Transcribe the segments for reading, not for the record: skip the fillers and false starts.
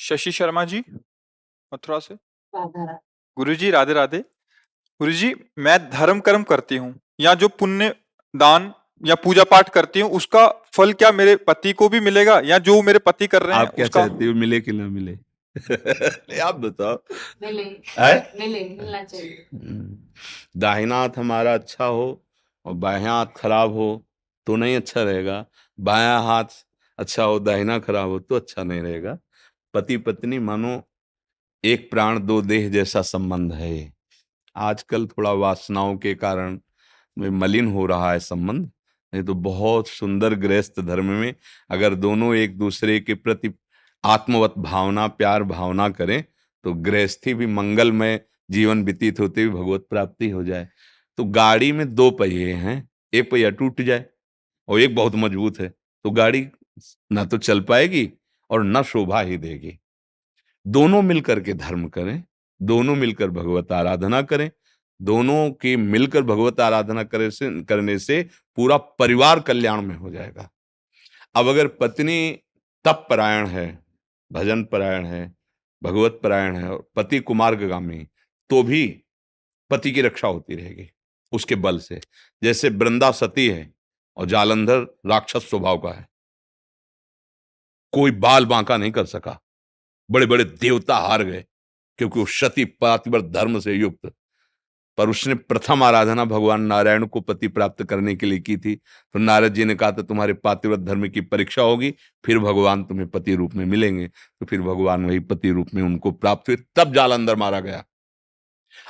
शशि शर्मा जी, मथुरा से। राधा राधा। गुरुजी राधे राधे। गुरुजी, मैं धर्म कर्म करती हूँ या जो पुण्य दान या पूजा पाठ करती हूँ उसका फल क्या मेरे पति को भी मिलेगा या जो मेरे पति कर रहे हैं आप क्या उसका? चाहती हो, मिले कि ना मिले? आप बताओ। मिले है? मिले मिलना चाहिए। दाहिना हाथ हमारा अच्छा हो और बायां हाथ खराब हो तो नहीं अच्छा रहेगा। बायां हाथ अच्छा हो दाहिना खराब हो तो अच्छा नहीं रहेगा। पति पत्नी मानो एक प्राण दो देह जैसा संबंध है ये। आजकल थोड़ा वासनाओं के कारण में मलिन हो रहा है संबंध। नहीं तो बहुत सुंदर गृहस्थ धर्म में अगर दोनों एक दूसरे के प्रति आत्मवत भावना प्यार भावना करें तो गृहस्थी भी मंगलमय जीवन व्यतीत होते हुए भगवत प्राप्ति हो जाए। तो गाड़ी में दो पहिए हैं, एक पहिया टूट जाए और एक बहुत मजबूत है तो गाड़ी ना तो चल पाएगी और न शोभा ही देगी। दोनों मिलकर के धर्म करें, दोनों मिलकर भगवत आराधना करें, दोनों की मिलकर भगवत आराधना करने से पूरा परिवार कल्याण में हो जाएगा। अब अगर पत्नी तप परायण है, भजन परायण है, भगवत परायण है और पति कुमार्गगामी, तो भी पति की रक्षा होती रहेगी उसके बल से। जैसे वृंदा सती है और जालंधर राक्षस स्वभाव का है, कोई बाल बांका नहीं कर सका। बड़े बड़े देवता हार गए क्योंकि वो सती पातिव्रत धर्म से युक्त। पर उसने प्रथम आराधना भगवान नारायण को पति प्राप्त करने के लिए की थी। तो नारद जी ने कहा था तुम्हारे पातिव्रत धर्म की परीक्षा होगी, फिर भगवान तुम्हें पति रूप में मिलेंगे। तो फिर भगवान वही पति रूप में उनको प्राप्त हुए, तब जालंधर मारा गया।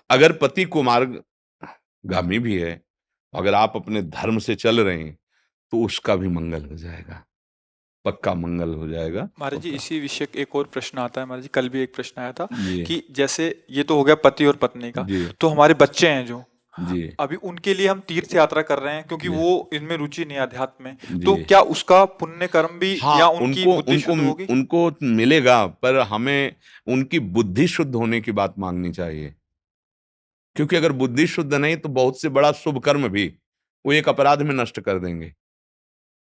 अगर पति कुमार्गामी भी है, अगर आप अपने धर्म से चल रहे हैं तो उसका भी मंगल हो जाएगा, पक्का मंगल हो जाएगा। महाराज जी, इसी विषय एक और प्रश्न आता है महाराज जी। कल भी एक प्रश्न आया था जी कि जैसे ये तो हो गया पति और पत्नी का, जी तो हमारे बच्चे हैं जो जी अभी उनके लिए हम तीर्थ यात्रा कर रहे हैं क्योंकि जी वो इनमें रुचि नहीं है अध्यात्म में, तो जी। क्या उसका पुण्य कर्म भी हाँ, या उनकी उनको बुद्धि शुद्ध होगी? उनको मिलेगा, पर हमें उनकी बुद्धि शुद्ध होने की बात मांगनी चाहिए। क्योंकि अगर बुद्धि शुद्ध नहीं तो बहुत से बड़ा शुभ कर्म भी वो एक अपराध में नष्ट कर देंगे।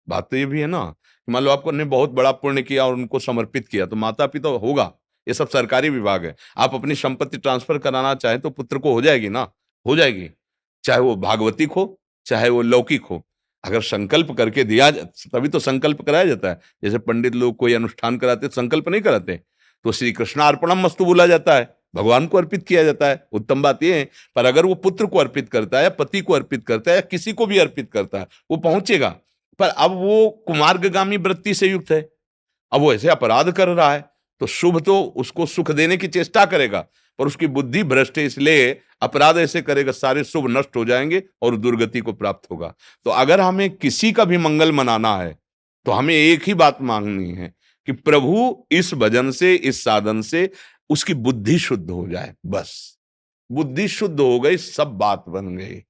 बात तो ये भी है ना, मान लो आपने बहुत बड़ा पुण्य किया और उनको समर्पित किया तो माता पिता होगा, ये सब सरकारी विभाग है। आप अपनी संपत्ति ट्रांसफर कराना चाहें तो पुत्र को हो जाएगी ना, हो जाएगी, चाहे वो भागवतिक हो चाहे वो लौकिक हो। अगर संकल्प करके दिया तभी तो संकल्प कराया जाता है। जैसे पंडित लोग कोई अनुष्ठान कराते संकल्प नहीं कराते, तो श्री कृष्णार्पणम मस्तु बोला जाता है, भगवान को अर्पित किया जाता है। उत्तम बात यह है। पर अगर वो पुत्र को अर्पित करता है, पति को अर्पित करता है या किसी को भी अर्पित करता है, वो पहुंचेगा। पर अब वो कुमार्गगामी वृत्ति से युक्त है, अब वो ऐसे अपराध कर रहा है तो शुभ तो उसको सुख देने की चेष्टा करेगा, पर उसकी बुद्धि भ्रष्ट है, इसलिए अपराध ऐसे करेगा सारे शुभ नष्ट हो जाएंगे और दुर्गति को प्राप्त होगा। तो अगर हमें किसी का भी मंगल मनाना है तो हमें एक ही बात मांगनी है कि प्रभु इस भजन से इस साधन से उसकी बुद्धि शुद्ध हो जाए। बस बुद्धि शुद्ध हो गई, सब बात बन गई।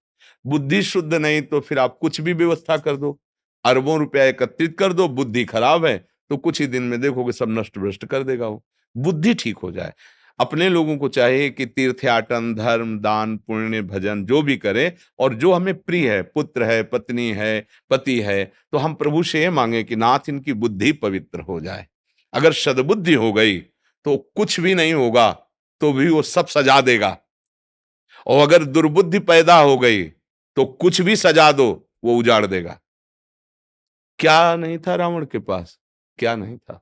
बुद्धि शुद्ध नहीं तो फिर आप कुछ भी व्यवस्था कर दो, अरबों रुपया एकत्रित कर दो, बुद्धि खराब है तो कुछ ही दिन में देखोगे सब नष्ट भ्रष्ट कर देगा वो। बुद्धि ठीक हो जाए। अपने लोगों को चाहिए कि तीर्थयाटन धर्म दान पुण्य भजन जो भी करें, और जो हमें प्रिय है, पुत्र है पत्नी है पति है, तो हम प्रभु से ये मांगे कि नाथ इनकी बुद्धि पवित्र हो जाए। अगर सद्बुद्धि हो गई तो कुछ भी नहीं होगा तो भी वो सब सजा देगा, और अगर दुर्बुद्धि पैदा हो गई तो कुछ भी सजा दो वो उजाड़ देगा। क्या नहीं था रावण के पास, क्या नहीं था?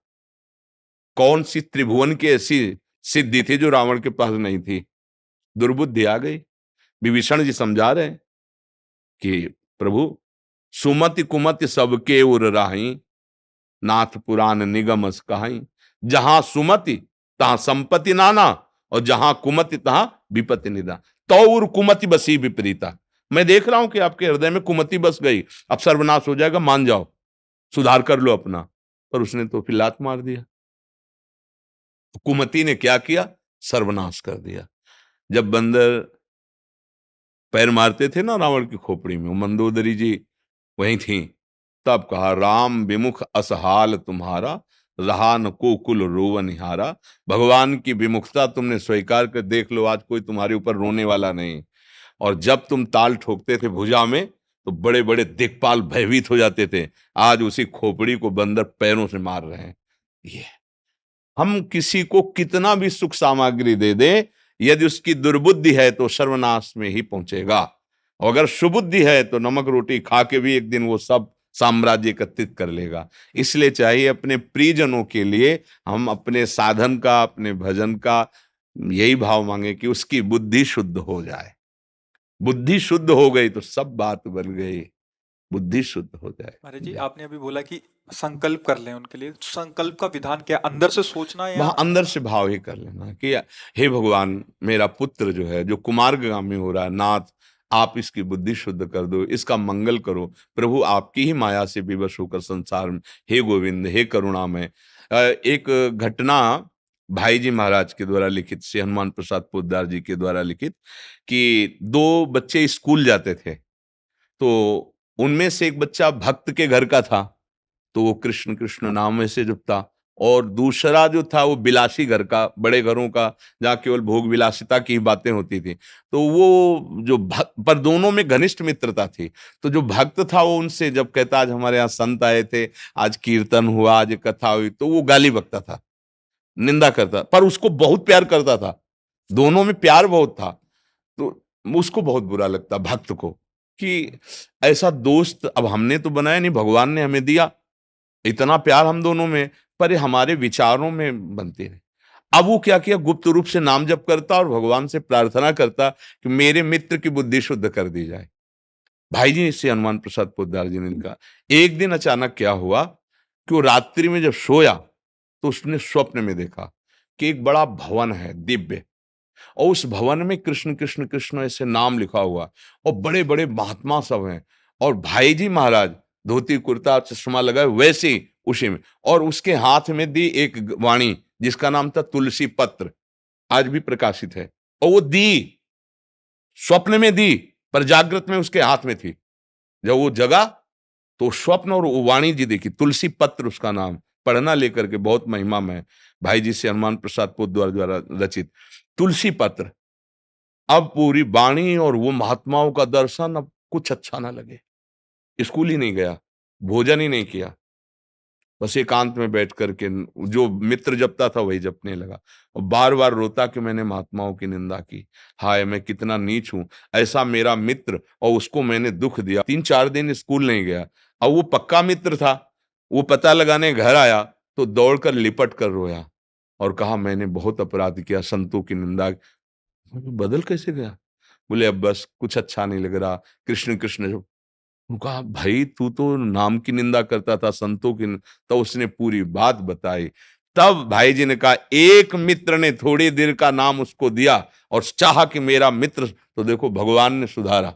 कौन सी त्रिभुवन की ऐसी सिद्धि थी जो रावण के पास नहीं थी? दुर्बुद्धि आ गई। विभीषण जी समझा रहे हैं कि प्रभु सुमति कुमति सबके उर राही, नाथ पुराण निगम कहाई। जहां सुमति तहां संपत्ति नाना, और जहां कुमति तहां विपत्ति निदा। तौर कुमति बसी विपरीता। मैं देख रहा हूं कि आपके हृदय में कुमति बस गई, अब सर्वनाश हो जाएगा, मान जाओ, सुधार कर लो अपना। पर उसने तो फिर लात मार दिया। तो कुमति ने क्या किया? सर्वनाश कर दिया। जब बंदर पैर मारते थे ना रावण की खोपड़ी में, मंदोदरी जी वहीं थी, तब कहा राम विमुख असहाल तुम्हारा, रहा न को कुल रोवनिहारा। भगवान की विमुखता तुमने स्वीकार कर देख लो, आज कोई तुम्हारे ऊपर रोने वाला नहीं। और जब तुम ताल ठोकते थे भुजा में तो बड़े बड़े दिक्पाल भयभीत हो जाते थे, आज उसी खोपड़ी को बंदर पैरों से मार रहे हैं। ये हम किसी को कितना भी सुख सामग्री दे दें, यदि उसकी दुर्बुद्धि है तो सर्वनाश में ही पहुंचेगा। और अगर सुबुद्धि है तो नमक रोटी खा के भी एक दिन वो सब साम्राज्य एकत्रित कर लेगा। इसलिए चाहिए अपने प्रियजनों के लिए हम अपने साधन का, अपने भजन का यही भाव मांगे कि उसकी बुद्धि शुद्ध हो जाए। बुद्धि शुद्ध हो गई तो सब बात बन गई। बुद्धि शुद्ध हो जाए। महाराज जी, आपने अभी बोला कि संकल्प कर लें उनके लिए। संकल्प का विधान क्या, अंदर से सोचना या वहां अंदर से भाव ही कर लेना कि हे भगवान, मेरा पुत्र जो है, जो कुमार्गामी हो रहा है, नाथ आप इसकी बुद्धि शुद्ध कर दो, इसका मंगल करो। प्रभु आपकी ही माया से विवश होकर संसार में, हे गोविंद, हे करुणामय। एक घटना भाई जी महाराज के द्वारा लिखित, श्री हनुमान प्रसाद पोद्दार जी के द्वारा लिखित, कि दो बच्चे स्कूल जाते थे, तो उनमें से एक बच्चा भक्त के घर का था, तो वो कृष्ण कृष्ण नाम में से जपता, और दूसरा जो था वो बिलासी घर का, बड़े घरों का, जहाँ केवल भोग विलासिता की ही बातें होती थी। तो वो जो भक्त, पर दोनों में घनिष्ठ मित्रता थी। तो जो भक्त था वो उनसे जब कहता आज हमारे यहाँ संत आए थे, आज कीर्तन हुआ, आज कथा हुई, तो वो गाली बकता था, निंदा करता, पर उसको बहुत प्यार करता था। दोनों में प्यार बहुत था। तो उसको बहुत बुरा लगता भक्त को कि ऐसा दोस्त अब हमने तो बनाया नहीं, भगवान ने हमें दिया, इतना प्यार हम दोनों में, पर ये हमारे विचारों में बनते नहीं। अब वो क्या किया, गुप्त रूप से नाम जप करता और भगवान से प्रार्थना करता कि मेरे मित्र की बुद्धि शुद्ध कर दी जाए। भाई जी से हनुमान प्रसाद पोद्दार जी ने कहा, एक दिन अचानक क्या हुआ कि वो रात्रि में जब सोया तो उसने स्वप्न में देखा कि एक बड़ा भवन है दिव्य, और उस भवन में कृष्ण कृष्ण कृष्ण ऐसे नाम लिखा हुआ, और बड़े बड़े महात्मा सब हैं, और भाई जी महाराज धोती कुर्ता चश्मा लगाए वैसे ही उसी में, और उसके हाथ में दी एक वाणी जिसका नाम था तुलसी पत्र, आज भी प्रकाशित है। और वो दी स्वप्न में दी, पर जागृत में उसके हाथ में थी। जब वो जगा तो स्वप्न और वो वाणी जी देखी, तुलसी पत्र उसका नाम, पढ़ना लेकर के, बहुत महिमा में भाई जी से हनुमान प्रसाद पोद्दार द्वारा रचित तुलसी पत्र। अब पूरी वाणी और वो महात्माओं का दर्शन, अब कुछ अच्छा ना लगे, स्कूल ही नहीं गया, भोजन ही नहीं किया, बस एकांत में बैठ करके जो मित्र जपता था वही जपने लगा, और बार बार रोता कि मैंने महात्माओं की निंदा की, हाय मैं कितना नीच हूं, ऐसा मेरा मित्र, और उसको मैंने दुख दिया। 3-4 दिन स्कूल नहीं गया। अब वो पक्का मित्र था, वो पता लगाने घर आया तो दौड़कर लिपट कर रोया और कहा मैंने बहुत अपराध किया, संतों की निंदा। बदल कैसे गया? बोले अब बस कुछ अच्छा नहीं लग रहा, कृष्ण कृष्ण जो। कहा भाई तू तो नाम की निंदा करता था, संतों की तो उसने पूरी बात बताई। तब भाई जी ने कहा एक मित्र ने थोड़ी देर का नाम उसको दिया और चाहा कि मेरा मित्र, तो देखो भगवान ने सुधारा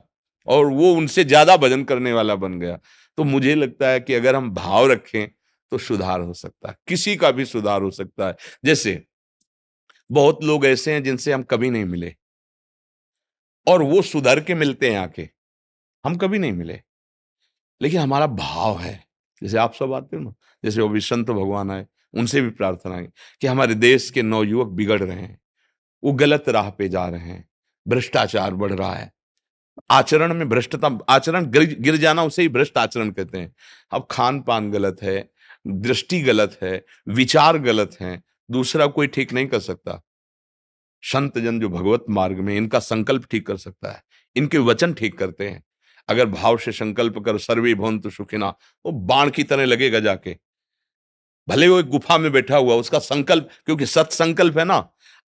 और वो उनसे ज्यादा भजन करने वाला बन गया। तो मुझे लगता है कि अगर हम भाव रखें तो सुधार हो सकता है, किसी का भी सुधार हो सकता है। जैसे बहुत लोग ऐसे हैं जिनसे हम कभी नहीं मिले और वो सुधर के मिलते हैं आके, हम कभी नहीं मिले, लेकिन हमारा भाव है। जैसे आप सब आते हो ना, जैसे अभी संत भगवान आए, उनसे भी प्रार्थना है कि हमारे देश के नवयुवक बिगड़ रहे हैं, वो गलत राह पे जा रहे हैं, भ्रष्टाचार बढ़ रहा है, आचरण में भ्रष्टता, आचरण गिर जाना उसे ही भ्रष्ट आचरण कहते हैं। अब खान पान गलत है, दृष्टि गलत है, विचार गलत है, दूसरा कोई ठीक नहीं कर सकता। संत जन जो भगवत मार्ग में, इनका संकल्प ठीक कर सकता है, इनके वचन ठीक करते हैं। अगर भाव से संकल्प कर सर्वे भवन्तु सुखिनः, वो बाण की तरह लगेगा जाके, भले वो एक गुफा में बैठा हुआ, उसका संकल्प, क्योंकि सत्संकल्प है ना।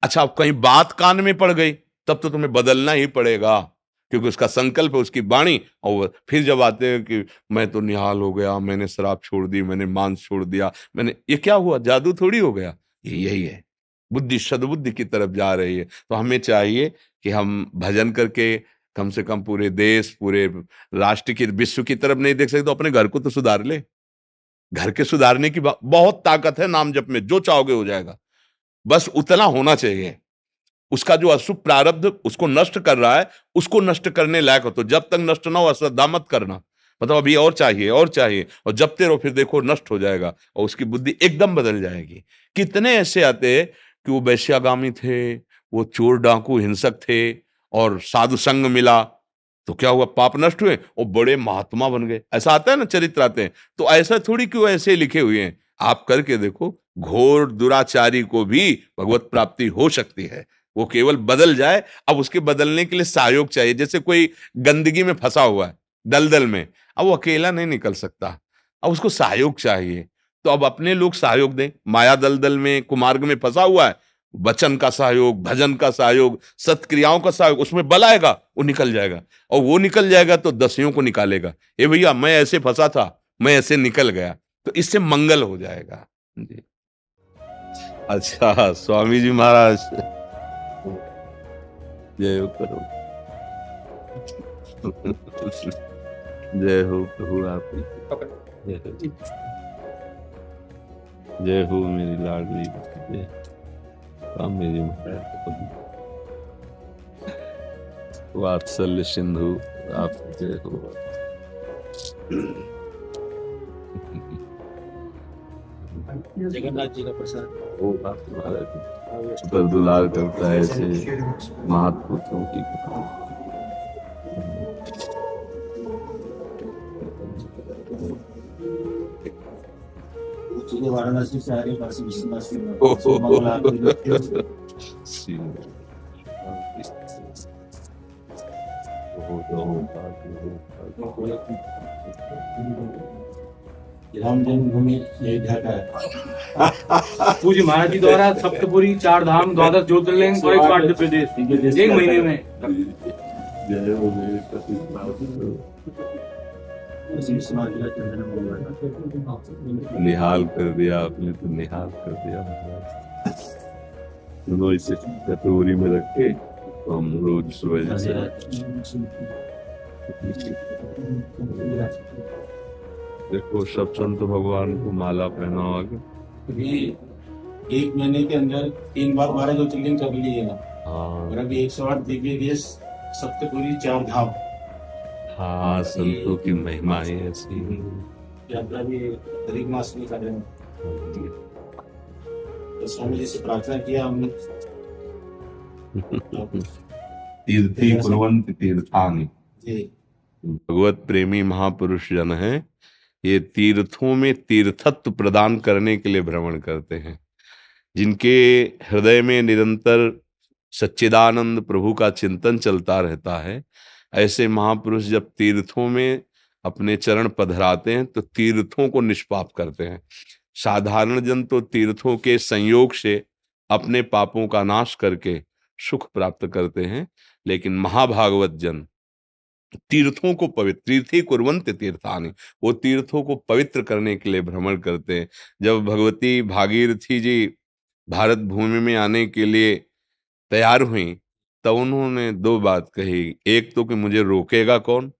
अच्छा अब कहीं बात कान में पड़ गई तब तो तुम्हें बदलना ही पड़ेगा, क्योंकि उसका संकल्प है, उसकी वाणी। और फिर जब आते हैं कि मैं तो निहाल हो गया, मैंने शराब छोड़ दी, मैंने मांस छोड़ दिया, मैंने, ये क्या हुआ, जादू थोड़ी हो गया, ये यही है, बुद्धि सद्बुद्धि की तरफ जा रही है। तो हमें चाहिए कि हम भजन करके कम से कम पूरे देश, पूरे राष्ट्र की, विश्व की तरफ नहीं देख सकते तो अपने घर को तो सुधार ले। घर के सुधारने की बहुत ताकत है नाम जप में, जो चाहोगे हो जाएगा, बस उतना होना चाहिए। उसका जो अशुभ प्रारब्ध उसको नष्ट कर रहा है, उसको नष्ट करने लायक हो, तो जब तक नष्ट ना हो अश्रद्धा मत करना, मतलब अभी और चाहिए और चाहिए, और जपते रहो, फिर देखो नष्ट हो जाएगा और उसकी बुद्धि एकदम बदल जाएगी। कितने ऐसे आते कि वो वैश्यागामी थे, वो चोर डाकू हिंसक थे, और साधु संग मिला तो क्या हुआ, पाप नष्ट हुए और बड़े महात्मा बन गए। ऐसा आता है ना, चरित्र आते हैं, तो ऐसा थोड़ी क्यों ऐसे लिखे हुए हैं, आप करके देखो, घोर दुराचारी को भी भगवत प्राप्ति हो सकती है। वो केवल बदल जाए। अब उसके बदलने के लिए सहयोग चाहिए। जैसे कोई गंदगी में फंसा हुआ है, दलदल में, अब वो अकेला नहीं निकल सकता, अब उसको सहयोग चाहिए। तो अब अपने लोग सहयोग दें। माया दलदल में, कुमार्ग में फंसा हुआ है, वचन का सहयोग, भजन का सहयोग, सत्क्रियाओं का सहयोग, उसमें बल आएगा, वो निकल जाएगा। और वो निकल जाएगा तो दसियों को निकालेगा। ए भैया, मैं ऐसे फंसा था, मैं ऐसे निकल गया, तो इससे मंगल हो जाएगा जी। अच्छा, स्वामी जी महाराज, जय हो करो। जय हो प्रभु आपकी, जय हो। जय हो मेरी लाडली, जय मेरी वात्सल्य सिंधु, आप जय हो। जगन्नाथ जी का प्रसाद वो बात महाराज पर दुलार करता है ऐसे महापुरुषों की। वाराणसी से आ रहे काशी विश्वनाथ राम जन्मभूमि अयोध्या का है। पूज्य महाराज जी द्वारा सप्तपुरी, 4 धाम, 12 ज्योतिर्लिंग और 1 मध्य प्रदेश 1 महीने में। जय हो मेरे पति। निहाल कर दिया आपने, तो निहाल कर दिया। दोनों इसे कटोरी में रख के तो हम रोज सुबह से देखो सब संत भगवान को माला पहनाओगे। अभी 1 महीने के अंदर 3 बार 12 ज्योतिर्लिंग कर लिए हैं। हाँ और अभी 108 दिव्य देश, सप्तपुरी, 4 धाम। हाँ, संतों की महिमा ही ऐसी। यात्रा भी अधिक मास में कर रहे हैं। तो स्वामी जी से प्रार्थना किया हमने। तीर्थी कुर्वन्ति तीर्थानि। जी। भगवत प्रेमी महापुरुष जन हैं, ये तीर्थों में तीर्थत्व प्रदान करने के लिए भ्रमण करते हैं। जिनके हृदय में निरंतर सच्चिदानंद प्रभु का चिंतन चलता रहता है, ऐसे महापुरुष जब तीर्थों में अपने चरण पधराते हैं तो तीर्थों को निष्पाप करते हैं। साधारण जन तो तीर्थों के संयोग से अपने पापों का नाश करके सुख प्राप्त करते हैं, लेकिन महाभागवत जन तीर्थों को पवित्र, तीर्थी कुर्वन्ति तीर्थानि, वो तीर्थों को पवित्र करने के लिए भ्रमण करते हैं। जब भगवती भागीरथी जी भारत भूमि में आने के लिए तैयार हुई, तब उन्होंने 2 बात कही। एक तो कि मुझे रोकेगा कौन,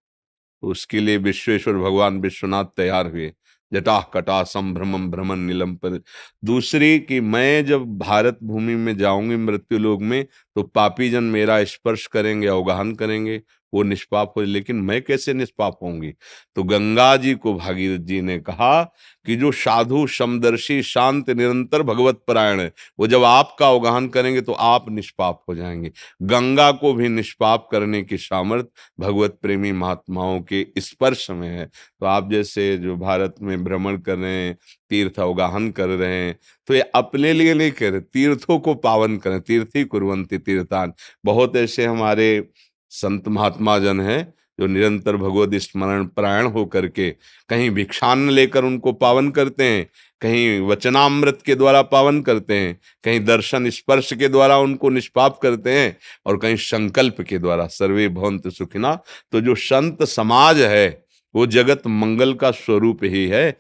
उसके लिए विश्वेश्वर भगवान विश्वनाथ तैयार हुए, जटा कटा संभ्रमम भ्रमण नीलम पर। दूसरी कि मैं जब भारत भूमि में जाऊंगी मृत्यु लोक में, तो पापी जन मेरा स्पर्श करेंगे, अवगाहन करेंगे, वो निष्पाप हो। लेकिन मैं कैसे निष्पाप होंगी? तो गंगा जी को भागीरथ जी ने कहा कि जो साधु समदर्शी शांत निरंतर भगवत परायण है, वो जब आपका अवगाहन करेंगे तो आप निष्पाप हो जाएंगे। गंगा को भी निष्पाप करने की सामर्थ्य भगवत प्रेमी महात्माओं के स्पर्श में है। तो आप जैसे जो भारत में भ्रमण कर रहे हैं, तीर्थ अवगाहन कर रहे हैं, तो ये अपने लिए नहीं कर रहे, तीर्थों को पावन करें। तीर्थी कुर्वन्ति तीर्थान। बहुत ऐसे हमारे संत महात्मा जन हैं जो निरंतर भगवत स्मरण परायण होकर के कहीं भिक्षान्न लेकर उनको पावन करते हैं, कहीं वचनामृत के द्वारा पावन करते हैं, कहीं दर्शन स्पर्श के द्वारा उनको निष्पाप करते हैं, और कहीं संकल्प के द्वारा सर्वे भवन्तु सुखिना। तो जो संत समाज है वो जगत मंगल का स्वरूप ही है।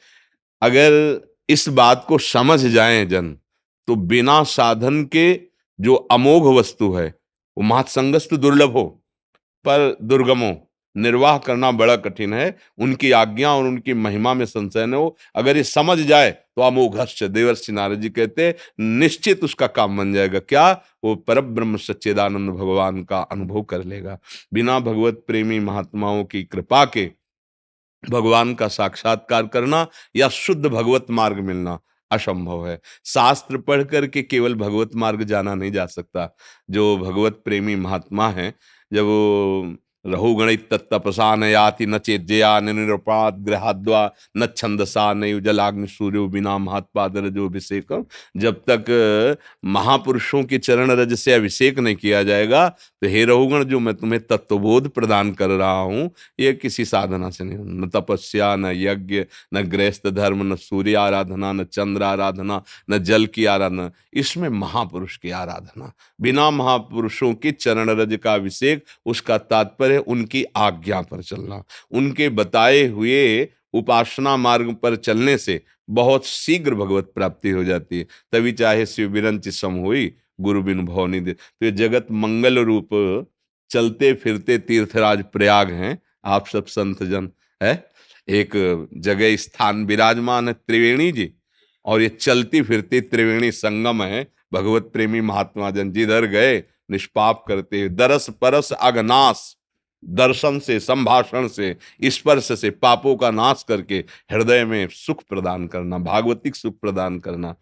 अगर इस बात को समझ जाएं जन, तो बिना साधन के जो अमोघ वस्तु है वो महत्संगस्तु दुर्लभ हो पर दुर्गमो, निर्वाह करना बड़ा कठिन है। उनकी आज्ञा और उनकी महिमा में संशय न हो। अगर ये समझ जाए तो अमोघश्च, देवर्षि नारद जी कहते निश्चित उसका काम बन जाएगा। क्या? वो परब्रह्म सच्चिदानंद भगवान का अनुभव कर लेगा। बिना भगवत प्रेमी महात्माओं की कृपा के भगवान का साक्षात्कार करना या शुद्ध भगवत मार्ग मिलना असंभव है। शास्त्र पढ़ करके केवल भगवत मार्ग जाना नहीं जा सकता। जो भगवत प्रेमी महात्मा हैं, जब वो रहुगणित तत्तपसा न याति न चेज्जया न निरुपात गृहाद्वा न छंदसा न युजलाग्नि सूर्यो बिना महत्पाद रजोभिषेकम। जब तक महापुरुषों के चरण रज से अभिषेक नहीं किया जाएगा तो हे रहुगण, जो मैं तुम्हें तत्वबोध प्रदान कर रहा हूं, ये किसी साधना से नहीं, न तपस्या, न यज्ञ, न गृहस्थ धर्म, न सूर्य आराधना, न चंद्र आराधना, न जल की आराधना, इसमें महापुरुष की आराधना। बिना महापुरुषों के चरण रज का अभिषेक, उसका तात्पर्य उनकी आज्ञा पर चलना। उनके बताए हुए उपासना मार्ग पर चलने से बहुत शीघ्र भगवत प्राप्ति हो जाती है। तभी चाहे शिव विरंच सम हुई गुरु बिन भव निधि। तो ये जगत मंगल रूप चलते फिरते तीर्थराज प्रयाग हैं आप सब संत जन है। एक जगह स्थान विराजमान है त्रिवेणी जी, और ये चलती फिरती त्रिवेणी संगम है। भगवत प्रेमी महात्मा जन जिधर गए निष्पाप करते, दरस परस अघनाश, दर्शन से, संभाषण से, स्पर्श से पापों का नाश करके हृदय में सुख प्रदान करना, भागवतिक सुख प्रदान करना।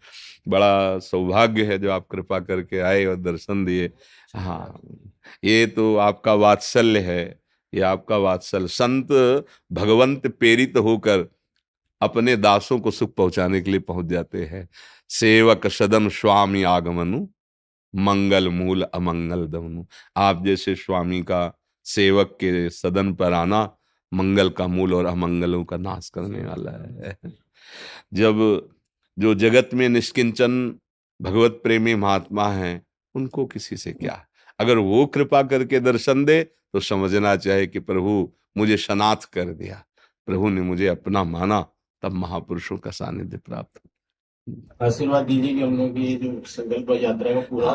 बड़ा सौभाग्य है जो आप कृपा करके आए और दर्शन दिए। हाँ, ये तो आपका वात्सल्य है, ये आपका वात्सल्य। संत भगवंत प्रेरित होकर अपने दासों को सुख पहुंचाने के लिए पहुंच जाते हैं। सेवक सदन स्वामी आगमनु, मंगल मूल अमंगल दमनु। आप जैसे स्वामी का सेवक के सदन पर आना मंगल का मूल और अमंगलों का नाश करने वाला है। जब जो जगत में निष्किंचन भगवत प्रेमी महात्मा हैं, उनको किसी से क्या, अगर वो कृपा करके दर्शन दे तो समझना चाहिए कि प्रभु मुझे शनाथ कर दिया, प्रभु ने मुझे अपना माना, तब महापुरुषों का सानिध्य प्राप्त हो। आशीर्वाद दीजिए कि हम लोग की जो संकल्प यात्रा का पूरा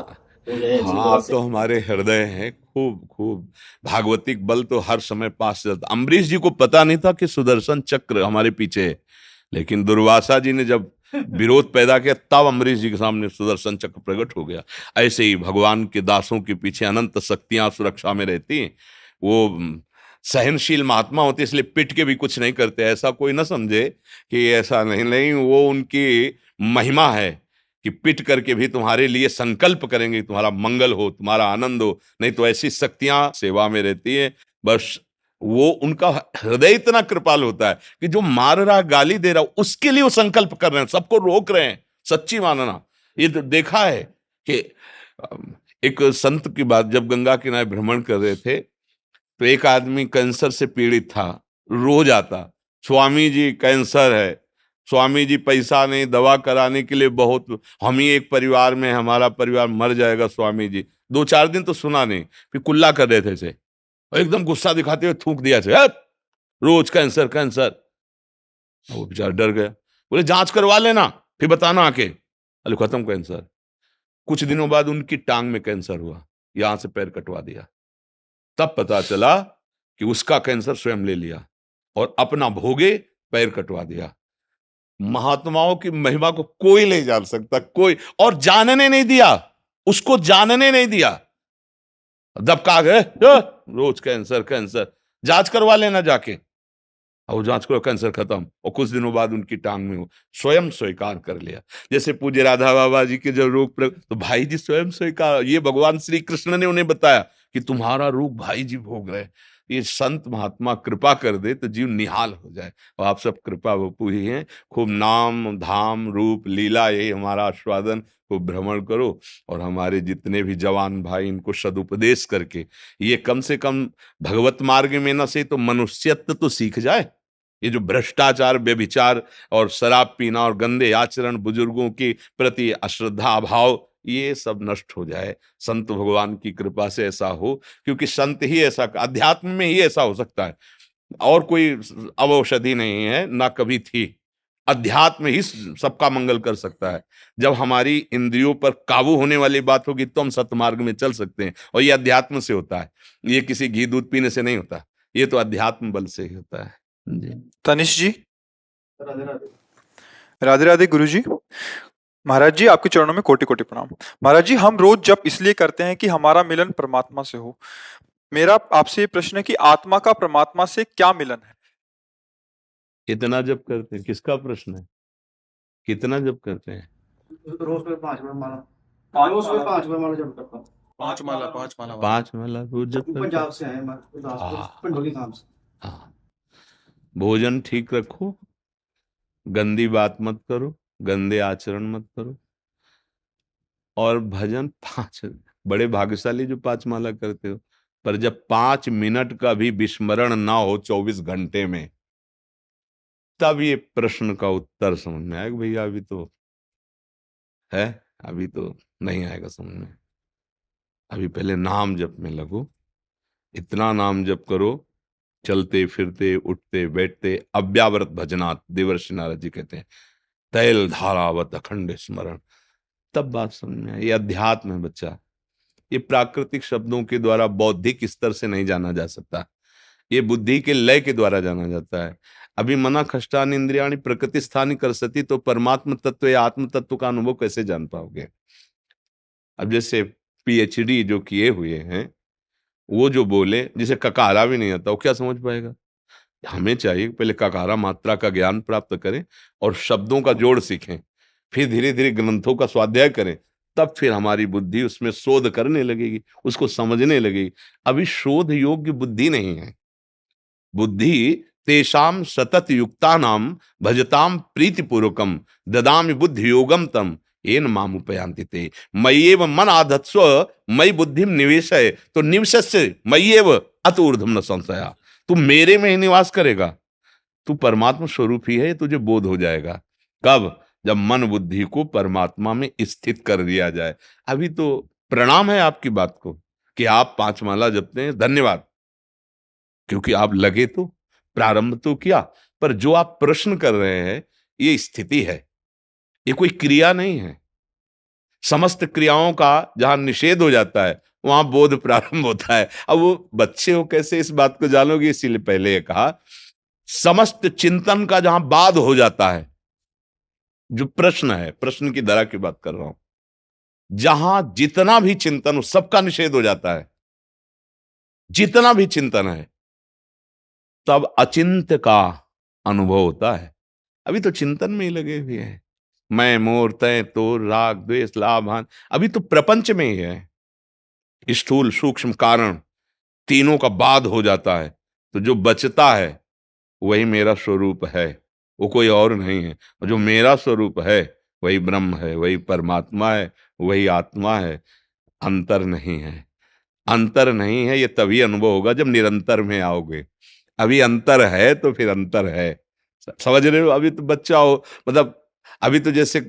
हो जाए अच्छी हाँ, तरह आप से। तो हमारे हृदय हैं। खूब खूब भागवतिक बल तो हर समय पास चलता। अम्बरीश जी को पता नहीं था कि सुदर्शन चक्र हमारे पीछे है, लेकिन दुर्वासा जी ने जब विरोध पैदा किया तब अम्बरीश जी के सामने सुदर्शन चक्र प्रकट हो गया। ऐसे ही भगवान के दासों के पीछे अनंत शक्तियां सुरक्षा में रहती हैं। वो सहनशील महात्मा होते, इसलिए पिट के भी कुछ नहीं करते। ऐसा कोई ना समझे कि ऐसा नहीं, नहीं, वो उनकी महिमा है कि पिट करके भी तुम्हारे लिए संकल्प करेंगे, तुम्हारा मंगल हो, तुम्हारा आनंद हो। नहीं तो ऐसी शक्तियां सेवा में रहती है। बस वो उनका हृदय इतना कृपाल होता है कि जो मार रहा, गाली दे रहा, उसके लिए वो संकल्प कर रहे हैं, सबको रोक रहे हैं। सच्ची मानना, ये तो देखा है कि एक संत की बात, जब गंगा किनारे भ्रमण कर रहे थे तो एक आदमी कैंसर से पीड़ित था, रोज आता, स्वामी जी कैंसर है, स्वामी जी पैसा नहीं, दवा कराने के लिए बहुत, हम ही एक परिवार में, हमारा परिवार मर जाएगा स्वामी जी। 2-4 दिन तो सुना नहीं, फिर कुल्ला कर रहे थे से, और एकदम गुस्सा दिखाते हुए थूक दिया से, रोज कैंसर कैंसर। वो बेचारा डर गया, बोले जांच करवा लेना फिर बताना आके। अरे खत्म कैंसर। कुछ दिनों बाद उनकी टांग में कैंसर हुआ, यहां से पैर कटवा दिया। तब पता चला कि उसका कैंसर स्वयं ले लिया और अपना भोगे पैर कटवा दिया। महात्माओं की महिमा को कोई नहीं जान सकता, कोई, और जानने नहीं दिया, उसको जानने नहीं दिया। दबका गए, रोज कैंसर कैंसर, जांच करवा लेना जाके, और जांच करो कैंसर खत्म। और कुछ दिनों बाद उनकी टांग में वो स्वयं स्वीकार कर लिया। जैसे पूज्य राधा बाबा जी के जो रोग तो भाई जी स्वयं स्वीकार, ये भगवान श्री कृष्ण ने उन्हें बताया कि तुम्हारा रोग भाई जी भोग रहे। ये संत महात्मा कृपा कर दे तो जीव निहाल हो जाए। और आप सब कृपा वपू ही हैं। खूब नाम धाम रूप लीला, यही हमारा आस्वादन, खूब भ्रमण करो। और हमारे जितने भी जवान भाई, इनको सदुपदेश करके ये कम से कम भगवत मार्ग में न से तो मनुष्यत्व तो सीख जाए। ये जो भ्रष्टाचार, व्यभिचार और शराब पीना और गंदे आचरण, बुजुर्गों के प्रति अश्रद्धा अभाव, ये सब नष्ट हो जाए। संत भगवान की कृपा से ऐसा हो, क्योंकि संत ही ऐसा, अध्यात्म में ही ऐसा हो सकता है। और कोई औषधि नहीं है, ना कभी थी। अध्यात्म ही सबका मंगल कर सकता है। जब हमारी इंद्रियों पर काबू होने वाली बात होगी तो हम सतमार्ग में चल सकते हैं। और ये अध्यात्म से होता है, ये किसी घी दूध पीने से नहीं होता, ये तो अध्यात्म बल से ही होता है जी। तनिष जी, राधे राधे। राधे राधे गुरु जी। महाराज जी, आपके चरणों में कोटि कोटि प्रणाम। महाराज जी, हम रोज जप इसलिए करते हैं कि हमारा मिलन परमात्मा से हो। मेरा आपसे ये प्रश्न है कि आत्मा का परमात्मा से क्या मिलन है? कितना जप करते हैं, किसका प्रश्न है? कितना जप करते हैं? रोज में 5 बार माला, रोज में 5 बार माला जप करता हूँ। पांच माला पांच माला रोज जप करते पंजाब से आए हैं गुरदासपुर हाँ। पंडोली धाम से। हाँ। भोजन ठीक रखो, गंदी बात मत करो, गंदे आचरण मत करो, और भजन पांच, बड़े भाग्यशाली जो पांच माला करते हो। पर जब 5 मिनट का भी विस्मरण ना हो 24 घंटे में, तब ये प्रश्न का उत्तर समझ में आएगा। भैया अभी तो है, अभी तो नहीं आएगा समझ में। अभी पहले नाम जप में लगो, इतना नाम जप करो, चलते फिरते उठते बैठते, अव्यावृत भजनात्, देवर्षि नारद जी कहते हैं, तैल धारावत अखंड स्मरण, तब बात समझ में आई। ये अध्यात्म है बच्चा, ये प्राकृतिक शब्दों के द्वारा बौद्धिक स्तर से नहीं जाना जा सकता, ये बुद्धि के लय के द्वारा जाना जाता है। अभी मना खष्टानि इंद्रियाणि प्रकृति स्थानि करसति, तो परमात्म तत्व या आत्म तत्व का अनुभव कैसे जान पाओगे? अब जैसे पीएचडी जो किए हुए हैं, वो जो बोले, जिसे ककारा भी नहीं आता, वो क्या समझ पाएगा? हमें चाहिए पहले ककारा मात्रा का ज्ञान प्राप्त करें और शब्दों का जोड़ सीखें, फिर धीरे धीरे ग्रंथों का स्वाध्याय करें, तब फिर हमारी बुद्धि उसमें शोध करने लगेगी, उसको समझने लगेगी। अभी शोध योग्य बुद्धि नहीं है। बुद्धि तेषाम सतत युक्तानाम भजताम प्रीतिपूर्वकम ददामि बुद्धि योगम तम येन माम उपयान्ति ते मय्येव मन आधत्स्व मयि बुद्धिम निवेशय, तो निवसस्य मय्येव अत ऊर्ध्वम न संशया। तू मेरे में ही निवास करेगा, तू परमात्मा स्वरूप ही है, तुझे बोध हो जाएगा। कब? जब मन बुद्धि को परमात्मा में स्थित कर दिया जाए। अभी तो प्रणाम है आपकी बात को कि आप 5 माला जपते हैं, धन्यवाद, क्योंकि आप लगे तो, प्रारंभ तो किया। पर जो आप प्रश्न कर रहे हैं, ये स्थिति है, ये कोई क्रिया नहीं है। समस्त क्रियाओं का जहां निषेध हो जाता है, वहां बोध प्रारंभ होता है। अब वो बच्चे हो, कैसे इस बात को जानोगे? इसीलिए पहले ये कहा, समस्त चिंतन का जहां बाध हो जाता है, जो प्रश्न है, प्रश्न की धारा की बात कर रहा हूं, जहां जितना भी चिंतन हो सबका निषेध हो जाता है, जितना भी चिंतन है, तब अचिंत्य का अनुभव होता है। अभी तो चिंतन में ही लगे हुए हैं, मैं मोर तय तो राग द्वेष लाभ हानि, अभी तो प्रपंच में ही है। स्थूल सूक्ष्म कारण तीनों का बाध हो जाता है, तो जो बचता है वही मेरा स्वरूप है, वो कोई और नहीं है। और जो मेरा स्वरूप है वही ब्रह्म है, वही परमात्मा है, वही आत्मा है। अंतर नहीं है, अंतर नहीं है, ये तभी अनुभव होगा जब निरंतर में आओगे। अभी अंतर है तो फिर अंतर है, समझ रहे हो? अभी तो बच्चा हो, मतलब अभी तो जैसे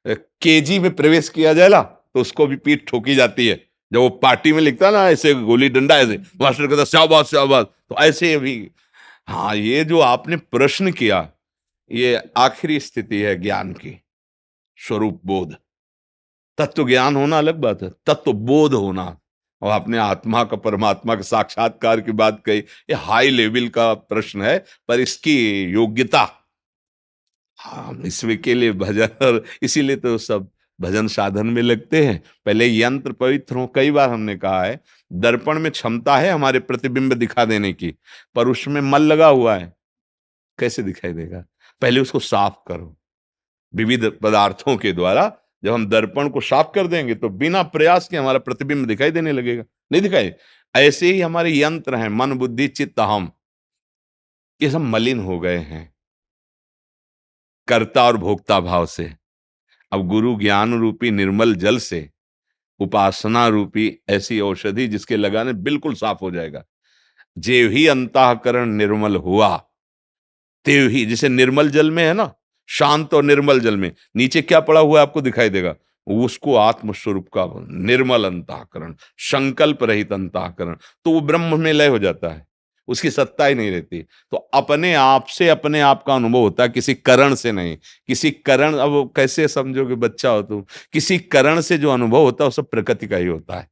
केजी में प्रवेश किया जाए ना, तो उसको भी पीठ ठोकी जाती है। जब वो पार्टी में लिखता है ना, ऐसे गोली डंडा, ऐसे मास्टर कहता शाबाश शाबाश, तो ऐसे अभी। हाँ, ये जो आपने प्रश्न किया, ये आखिरी स्थिति है ज्ञान की, स्वरूप बोध। तत्व ज्ञान होना अलग बात है, तत्व बोध होना, और आपने आत्मा का, परमात्मा के साक्षात्कार की बात कही, ये हाई लेवल का प्रश्न है, पर इसकी योग्यता, हाँ, इसमें के लिए भजन, और इसीलिए तो सब भजन साधन में लगते हैं। पहले यंत्र पवित्र हो, कई बार हमने कहा है, दर्पण में क्षमता है हमारे प्रतिबिंब दिखा देने की, पर उसमें मल लगा हुआ है, कैसे दिखाई देगा? पहले उसको साफ करो विविध पदार्थों के द्वारा। जब हम दर्पण को साफ कर देंगे तो बिना प्रयास के हमारा प्रतिबिंब दिखाई देने लगेगा, नहीं दिखाई? ऐसे ही हमारे यंत्र हैं, मन बुद्धि चित्त अहम, ये सब मलिन हो गए हैं कर्ता और भोक्ता भाव से। अब गुरु ज्ञान रूपी निर्मल जल से, उपासना रूपी ऐसी औषधि जिसके लगाने बिल्कुल साफ हो जाएगा। जेव ही अंतःकरण निर्मल हुआ, तेव ही, जैसे निर्मल जल में है ना, शांत और निर्मल जल में नीचे क्या पड़ा हुआ है आपको दिखाई देगा, उसको आत्मस्वरूप का निर्मल अंतःकरण, संकल्प रहित अंतःकरण, तो वो ब्रह्म में लय हो जाता है, उसकी सत्ता ही नहीं रहती। तो अपने आप से अपने आप का अनुभव होता है, किसी करण से नहीं। किसी करण, अब कैसे समझोगे, बच्चा हो तुम, किसी करण से जो अनुभव होता है वो सब प्रकृति का ही होता है।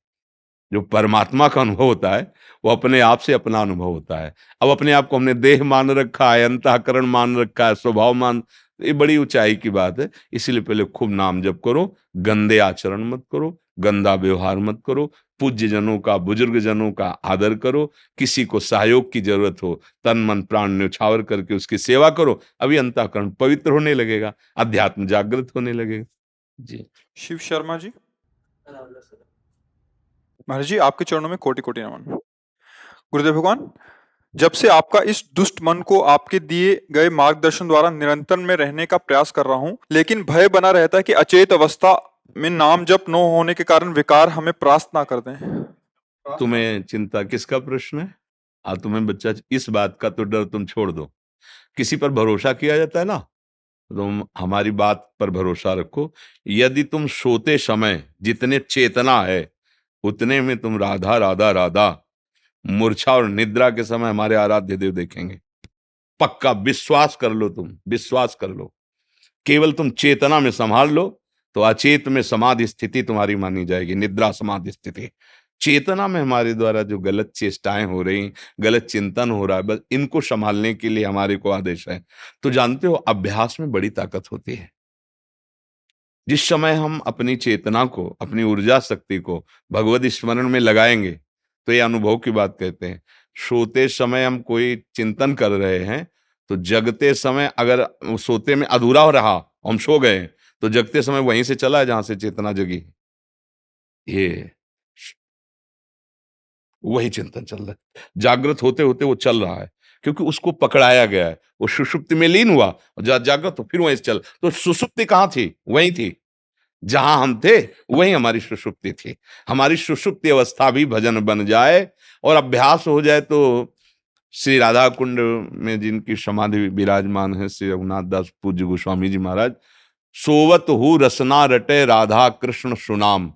जो परमात्मा का अनुभव होता है वो अपने आप से अपना अनुभव होता है। अब अपने आप को हमने देह मान रखा है, अंतःकरण मान रखा है, स्वभाव मान, ये बड़ी ऊंचाई की बात है। इसीलिए पहले खूब नाम जप करो, गंदे आचरण मत करो, गंदा व्यवहार मत करो, पूज्य जनों का, बुजुर्ग जनों का आदर करो, किसी को सहयोग की जरूरत हो तन मन प्राण न्यौछावर करके उसकी सेवा करो। अभी अंतःकरण पवित्र होने लगेगा, अध्यात्म जागृत होने लगेगा। जी। शिव शर्मा जी। महाराज जी आपके चरणों में कोटि कोटि नमन। गुरुदेव भगवान, जब से आपका इस दुष्ट मन को आपके दिए गए मार्गदर्शन द्वारा निरंतर में रहने का प्रयास कर रहा हूं, लेकिन भय बना रहता है कि अचेत अवस्था में नाम जप न होने के कारण विकार हमें परास्त ना कर दें। तुम्हें चिंता किसका प्रश्न है? तुम्हें बच्चा, इस बात का तो डर तुम छोड़ दो। किसी पर भरोसा किया जाता है ना, तुम हमारी बात पर भरोसा रखो। यदि तुम सोते समय जितने चेतना है उतने में तुम राधा राधा राधा मूर्छा और निद्रा के समय हमारे आराध्य देव देखेंगे। पक्का विश्वास कर लो, तुम विश्वास कर लो। केवल तुम चेतना में संभाल लो तो अचेत में समाधि स्थिति तुम्हारी मानी जाएगी, निद्रा समाधि स्थिति। चेतना में हमारे द्वारा जो गलत चेष्टाएं हो रही, गलत चिंतन हो रहा है, बस इनको संभालने के लिए हमारे को आदेश है। तो जानते हो, अभ्यास में बड़ी ताकत होती है। जिस समय हम अपनी चेतना को, अपनी ऊर्जा शक्ति को भगवत स्मरण में लगाएंगे, तो ये अनुभव की बात कहते हैं। सोते समय हम कोई चिंतन कर रहे हैं तो जगते समय, अगर सोते में अधूरा हो रहा, हम सो गए, तो जगते समय वहीं से चला है जहां से चेतना जगी। ये वही चिंतन चल रहा है, जागृत होते होते वो चल रहा है, क्योंकि उसको पकड़ाया गया है। वो सुषुप्ति में लीन हुआ और जागृत हो, फिर वहीं से चल। तो सुषुप्ति कहाँ थी? वहीं थी जहां हम थे, वही हमारी सुषुप्ति थी। हमारी सुषुप्ति अवस्था भी भजन बन जाए और अभ्यास हो जाए तो श्री राधा कुंड में जिनकी समाधि विराजमान है, श्री रघुनाथ दास पूज्य गोस्वामी जी महाराज, सोवत हु रसना रटे राधा कृष्ण सुनाम।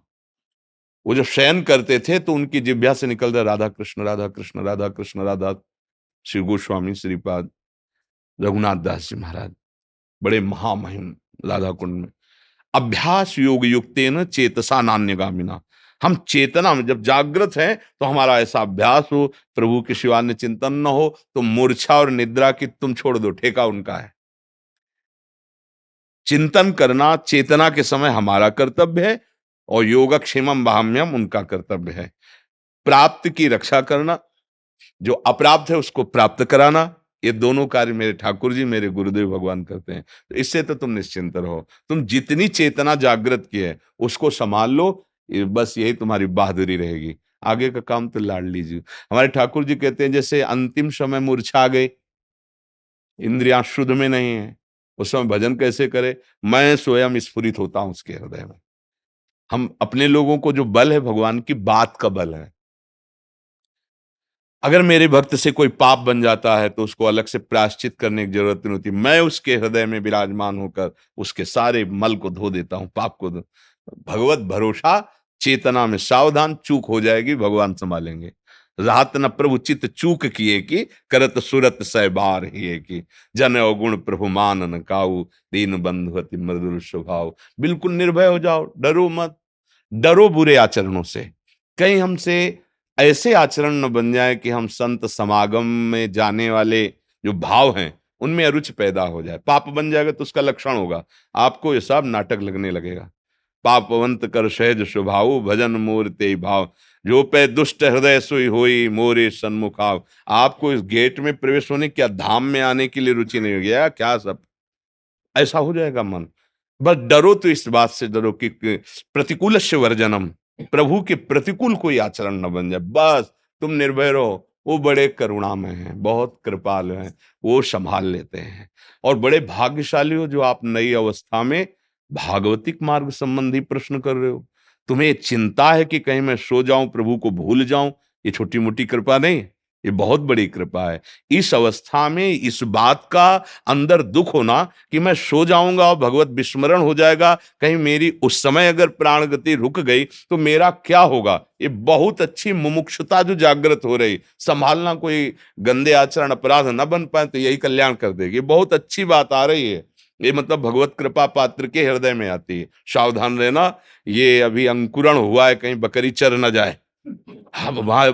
वो जो शयन करते थे तो उनकी जिह्वा से निकलता राधा कृष्ण राधा कृष्ण राधा कृष्ण राधा। श्री गोस्वामी श्रीपाद रघुनाथ दास जी महाराज बड़े महामहिम राधा कुंड में। अभ्यास योग युक्तेन चेतसा नान्यगामिना। हम चेतना में जब जागृत हैं तो हमारा ऐसा अभ्यास हो, प्रभु के शिवा अन्य चिंतन न हो, तो मूर्छा और निद्रा की तुम छोड़ दो, ठेका उनका है। चिंतन करना चेतना के समय हमारा कर्तव्य है और योगक्षेमम बाह्यम उनका कर्तव्य है। प्राप्त की रक्षा करना, जो अप्राप्त है उसको प्राप्त कराना, ये दोनों कार्य मेरे ठाकुर जी, मेरे गुरुदेव भगवान करते हैं। तो इससे तो तुम निश्चिंत रहो। तुम जितनी चेतना जागृत की है उसको संभाल लो, बस यही तुम्हारी बहादुरी रहेगी। आगे का काम तो लाड़ लीजिए। हमारे ठाकुर जी कहते हैं, जैसे अंतिम समय मूर्छा गई, इंद्रियां शुद्ध में नहीं है, उस समय भजन कैसे करे? मैं स्वयं स्फुरित होता हूं उसके हृदय में। हम अपने लोगों को जो बल है, भगवान की बात का बल है। अगर मेरे भक्त से कोई पाप बन जाता है तो उसको अलग से प्रायश्चित करने की जरूरत नहीं होती। मैं उसके हृदय में विराजमान होकर उसके सारे मल को धो देता हूं, पाप को भगवत भरोसा, चेतना में सावधान, चूक हो जाएगी, भगवान संभालेंगे। राहत न प्रभु चित चूक किए की, करत सुरत सहबार ही की, जन अवगुण प्रभु मान न काऊ, दीन बंधु अति मृदुल स्वभाव। बिल्कुल निर्भय हो जाओ, डरो मत। डरो बुरे आचरणों से, कहीं हमसे ऐसे आचरण न बन जाए कि हम संत समागम में जाने वाले जो भाव हैं उनमें अरुचि पैदा हो जाए। पाप बन जाएगा तो उसका लक्षण होगा, आपको ये सब नाटक लगने लगेगा। पापवंत कर सहज स्वभाव, भजन मोर ते भाव, जो पे दुष्ट हृदय सोई होई, मोरे सन्मुख आव। आपको इस गेट में प्रवेश होने, क्या धाम में आने के लिए रुचि नहीं हो गया क्या? सब ऐसा हो जाएगा मन। बस डरो तो इस बात से डरो कि प्रतिकूलस्य वर्जनम, प्रभु के प्रतिकूल कोई आचरण न बन जाए। बस तुम निर्भय रहो, वो बड़े करुणामय हैं, बहुत कृपालु हैं, वो संभाल लेते हैं। और बड़े भाग्यशाली हो जो आप नई अवस्था में भागवतिक मार्ग संबंधी प्रश्न कर रहे हो। तुम्हें चिंता है कि कहीं मैं सो जाऊं, प्रभु को भूल जाऊं, ये छोटी मोटी कृपा नहीं, ये बहुत बड़ी कृपा है। इस अवस्था में इस बात का अंदर दुख होना कि मैं सो जाऊंगा और भगवत विस्मरण हो जाएगा, कहीं मेरी उस समय अगर प्राण गति रुक गई तो मेरा क्या होगा, ये बहुत अच्छी मुमुक्षुता जो जागृत हो रही। संभालना, कोई गंदे आचरण अपराध न बन पाए तो यही कल्याण कर देगी। बहुत अच्छी बात आ रही है, ये मतलब भगवत कृपा पात्र के हृदय में आती है। सावधान रहना, ये अभी अंकुरण हुआ है, कहीं बकरी चर न जाए। हाँ, वहां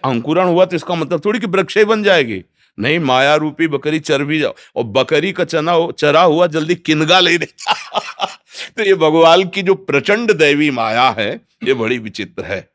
अंकुरण हुआ तो इसका मतलब थोड़ी कि वृक्ष बन जाएगी, नहीं, माया रूपी बकरी चर भी जाओ। और बकरी का चरा हुआ जल्दी किनगा ले देता तो ये भगवान की जो प्रचंड दैवी माया है, ये बड़ी विचित्र है।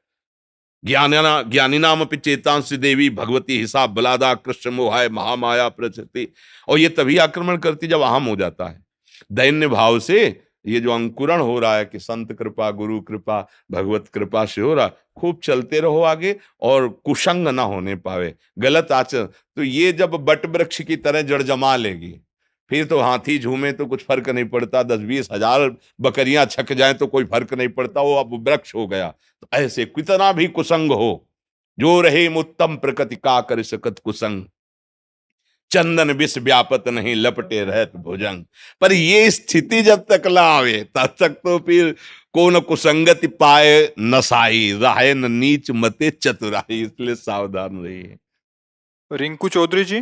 ज्ञानी नाम अपि चेतांश देवी भगवती हिसाब बलादा कृष्ण मोहाय महामाया प्रचति। और ये तभी आक्रमण करती जब अहम हो जाता है। दैन्य भाव से ये जो अंकुरण हो रहा है कि संत कृपा, गुरु कृपा, भगवत कृपा से हो रहा, खूब चलते रहो आगे, और कुसंग ना होने पावे, गलत आचरण। तो ये जब बट वृक्ष की तरह जड़ जमा लेगी, फिर तो हाथी झूमे तो कुछ फर्क नहीं पड़ता, 10-20 हजार बकरियां छक जाएं तो कोई फर्क नहीं पड़ता, वो अब वृक्ष हो गया। तो ऐसे कितना भी कुसंग हो, जो रहे उत्तम प्रकृति का कर सकत कुसंग, चंदन विष व्यापत नहीं लपटे रहत भुजंग। पर ये स्थिति जब तक ना आवे तब तक तो फिर कौन कुसंगति पाए नसाई, राहे न नीच मते चतुराई। इसलिए सावधान रहिए। रिंकू चौधरी जी।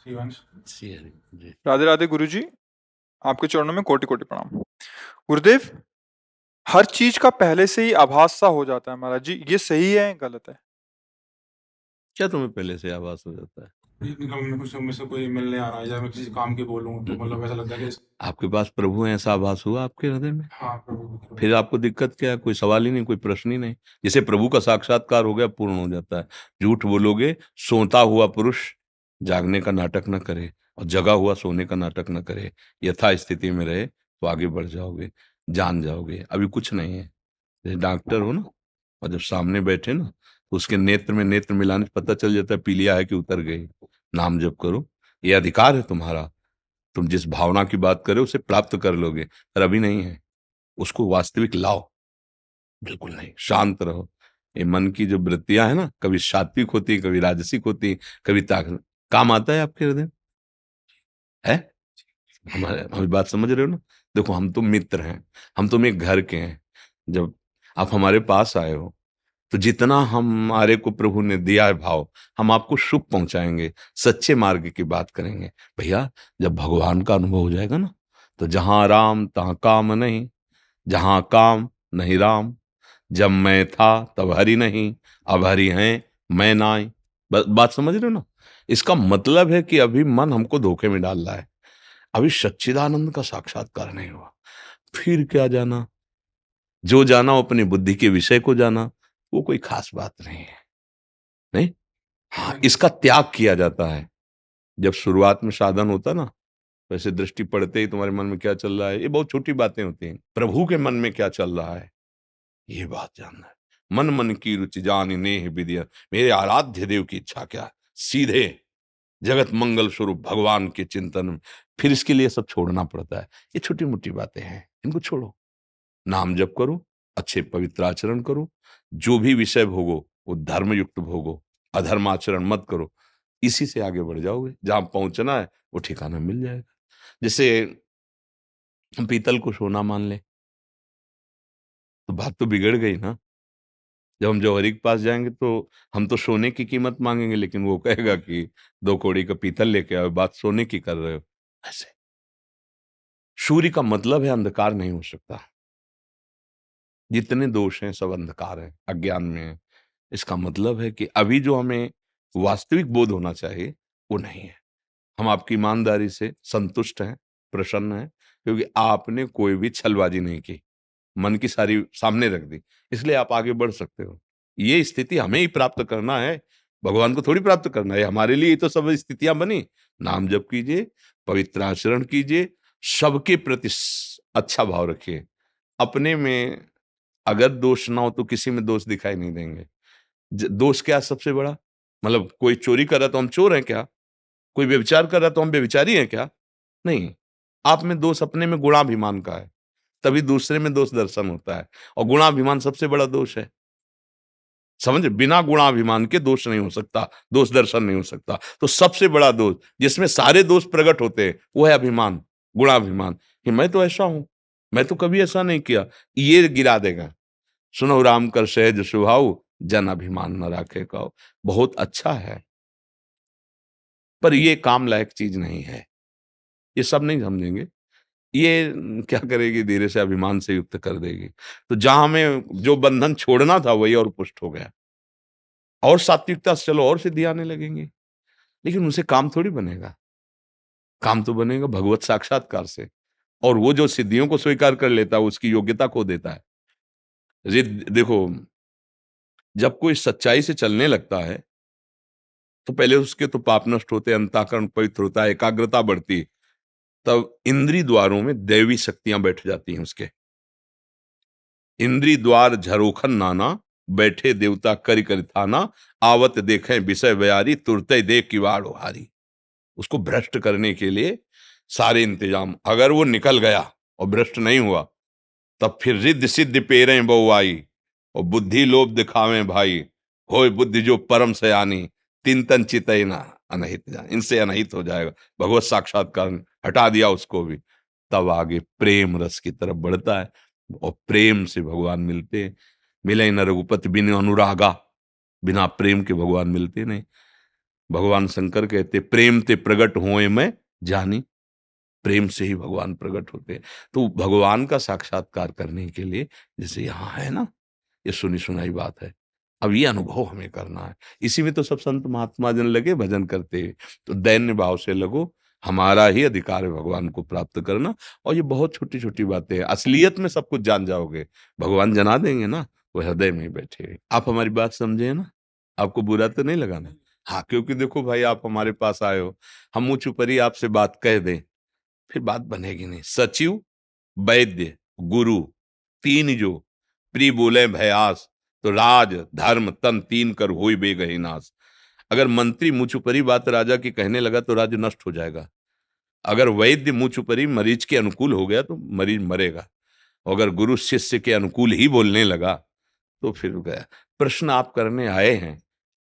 शिवांश। जी। राधे राधे गुरु जी, आपके चरणों में कोटि कोटि प्रणाम। गुरुदेव, हर चीज का पहले से ही आभास सा हो जाता है महाराज जी, ये सही है गलत है? क्या तुम्हें पहले से आभास हो जाता है? कुछ में से कोई मिलने आ रहा है, या मैं किसी काम के बोलूं तो मतलब ऐसा लगता है कि आपके पास प्रभु है, ऐसा आभास हुआ आपके हृदय में? हाँ प्रभु। फिर आपको दिक्कत क्या है? कोई सवाल ही नहीं, कोई प्रश्न ही नहीं। जिसे प्रभु का साक्षात्कार हो गया, पूर्ण हो जाता है। झूठ बोलोगे, सोता हुआ पुरुष जागने का नाटक न करे, और जगा हुआ सोने का नाटक न करे। यथा स्थिति में रहे तो आगे बढ़ जाओगे, जान जाओगे। अभी कुछ नहीं है। जैसे डॉक्टर हो ना, और जब सामने बैठे ना, तो उसके नेत्र में नेत्र मिलाने से पता चल जाता है पीलिया है कि उतर गई। नाम जप करो, ये अधिकार है तुम्हारा। तुम जिस भावना की बात करे उसे प्राप्त कर लोगे, पर अभी नहीं है। उसको वास्तविक लाओ। बिल्कुल नहीं, शांत रहो। ये मन की जो वृत्तियां है ना, कभी सात्विक होती, कभी राजसिक होती, कभी ताक काम आता है आपके हृदय में? है? हमारे हमारी बात समझ रहे हो ना? देखो, हम तो मित्र हैं, हम तुम एक घर के हैं। जब आप हमारे पास आए हो, तो जितना हमारे को प्रभु ने दिया है भाव, हम आपको सुख पहुंचाएंगे, सच्चे मार्ग की बात करेंगे। भैया, जब भगवान का अनुभव हो जाएगा ना, तो जहां राम तहां काम नहीं, जहां काम नहीं राम। जब मैं था तब हरि नहीं, अब हरि हैं मैं नाई। बात समझ रहे हो ना? इसका मतलब है कि अभी मन हमको धोखे में डाल रहा है, अभी सच्चिदानंद का साक्षात्कार नहीं हुआ। फिर क्या जाना? जो जाना वो अपनी बुद्धि के विषय को जाना, वो कोई खास बात नहीं है। नहीं, हाँ, इसका त्याग किया जाता है। जब शुरुआत में साधन होता ना, वैसे दृष्टि पड़ते ही तुम्हारे मन में क्या चल रहा है, ये बहुत छोटी बातें होती हैं। प्रभु के मन में क्या चल रहा है, ये बात जानना है। मन मन की रुचि जानी नेह विद्या, मेरे आराध्य देव की इच्छा क्या है, सीधे जगत मंगल स्वरूप भगवान के चिंतन में। फिर इसके लिए सब छोड़ना पड़ता है। ये छोटी मोटी बातें हैं, इनको छोड़ो। नाम जप करो, अच्छे पवित्र आचरण करो, जो भी विषय भोगो वो धर्म युक्त भोगो, अधर्म आचरण मत करो। इसी से आगे बढ़ जाओगे, जहां पहुंचना है वो ठिकाना मिल जाएगा। जैसे हम पीतल को सोना मान ले, तो बात तो बिगड़ गई ना। जब हम जौहरी के पास जाएंगे तो हम तो सोने की कीमत मांगेंगे, लेकिन वो कहेगा कि 2 कौड़ी का पीतल लेके आओ, बात सोने की कर रहे हो। ऐसे सूर्य का मतलब है अंधकार नहीं हो सकता। जितने दोष हैं सब अंधकार है, अज्ञान में है। इसका मतलब है कि अभी जो हमें वास्तविक बोध होना चाहिए वो नहीं है। हम आपकी ईमानदारी से संतुष्ट हैं, प्रसन्न हैं, क्योंकि आपने कोई भी छलबाजी नहीं की, मन की सारी सामने रख दी, इसलिए आप आगे बढ़ सकते हो। ये स्थिति हमें ही प्राप्त करना है, भगवान को थोड़ी प्राप्त करना है। हमारे लिए ही तो सब स्थितियां बनी। नाम जप कीजिए, पवित्र आचरण कीजिए, सबके प्रति अच्छा भाव रखिए। अपने में अगर दोष ना हो तो किसी में दोष दिखाई नहीं देंगे। दोष क्या है सबसे बड़ा? मतलब कोई चोरी कर रहा तो हम चोर हैं क्या? कोई व्यभिचार कर रहा तो हम व्यभिचारी हैं क्या? नहीं। आप में दोष अपने में गुणाभिमान का है, तभी दूसरे में दोष दर्शन होता है। और गुणाभिमान सबसे बड़ा दोष है। समझे? बिना गुणाभिमान के दोष नहीं हो सकता, दोष दर्शन नहीं हो सकता। तो सबसे बड़ा दोष जिसमें सारे दोष प्रकट होते हैं वो है अभिमान, गुणाभिमान, कि मैं तो ऐसा हूं, मैं तो कभी ऐसा नहीं किया। ये गिरा देगा। सुनो राम कर सहज स्वभाव, जन अभिमान न राखे कहो। बहुत अच्छा है, पर ये काम लायक चीज नहीं है। ये सब नहीं समझेंगे। ये क्या करेगी, धीरे से अभिमान से युक्त कर देगी। तो जहां हमें जो बंधन छोड़ना था वही और पुष्ट हो गया। और सात्विकता से चलो और सिद्धि आने लगेंगी, लेकिन उनसे काम थोड़ी बनेगा। काम तो बनेगा भगवत साक्षात्कार से। और वो जो सिद्धियों को स्वीकार कर लेता है उसकी योग्यता खो देता है। देखो, जब कोई सच्चाई से चलने लगता है तो पहले उसके तो पाप नष्ट होते, अंतःकरण पवित्र होता है, एकाग्रता बढ़ती, तब इंद्रिय द्वारों में दैवी शक्तियां बैठ जाती हैं उसके। इंद्री द्वार झरोखन नाना, बैठे देवता करि करि थाना, आवत देखें विषय बयारी, तुरते देख किवाड़ हारी। उसको भ्रष्ट करने के लिए सारे इंतजाम, अगर वो निकल गया और भ्रष्ट नहीं हुआ तब फिर रिद्ध सिद्ध पेरें बहुआई, और बुद्धि लोभ दिखावे भाई, होय बुद्धि जो परम सयानी, तीन तन चितई ना अनहित जान। इनसे अनहित हो जाएगा। भगवत साक्षात्कार हटा दिया उसको भी, तब आगे प्रेम रस की तरफ बढ़ता है और प्रेम से भगवान मिलते हैं। मिले न रघुपति बिन अनुरागा, बिना प्रेम के भगवान मिलते नहीं। भगवान शंकर कहते प्रेम ते प्रगट होए मैं जानी, प्रेम से ही भगवान प्रकट होते हैं। तो भगवान का साक्षात्कार करने के लिए जैसे यहाँ है ना, ये सुनी सुनाई बात है, अब ये अनुभव हमें करना है। इसी में तो सब संत महात्मा जन लगे भजन करते हैं। तो दैन्य भाव से लगो, हमारा ही अधिकार है भगवान को प्राप्त करना। और ये बहुत छोटी छोटी बातें हैं, असलियत में सब कुछ जान जाओगे, भगवान जना देंगे ना, वो हृदय में ही बैठे हैं। आप हमारी बात समझे ना, आपको बुरा तो नहीं लगा ना? हाँ, क्योंकि देखो भाई, आप हमारे पास आए हो, हम मुँह चुपरी आपसे बात कह दें फिर बात बनेगी नहीं। सचिव, वैद्य, गुरु, तीन जो प्री बोले भयास, तो राज धर्म तन तीन कर होई बेगहि नाश। अगर मंत्री मुँह चुपरी बात राजा की कहने लगा तो राज्य नष्ट हो जाएगा। अगर वैद्य मुँह चुपरी मरीज के अनुकूल हो गया तो मरीज मरेगा। अगर गुरु शिष्य के अनुकूल ही बोलने लगा तो फिर गया। प्रश्न आप करने आए हैं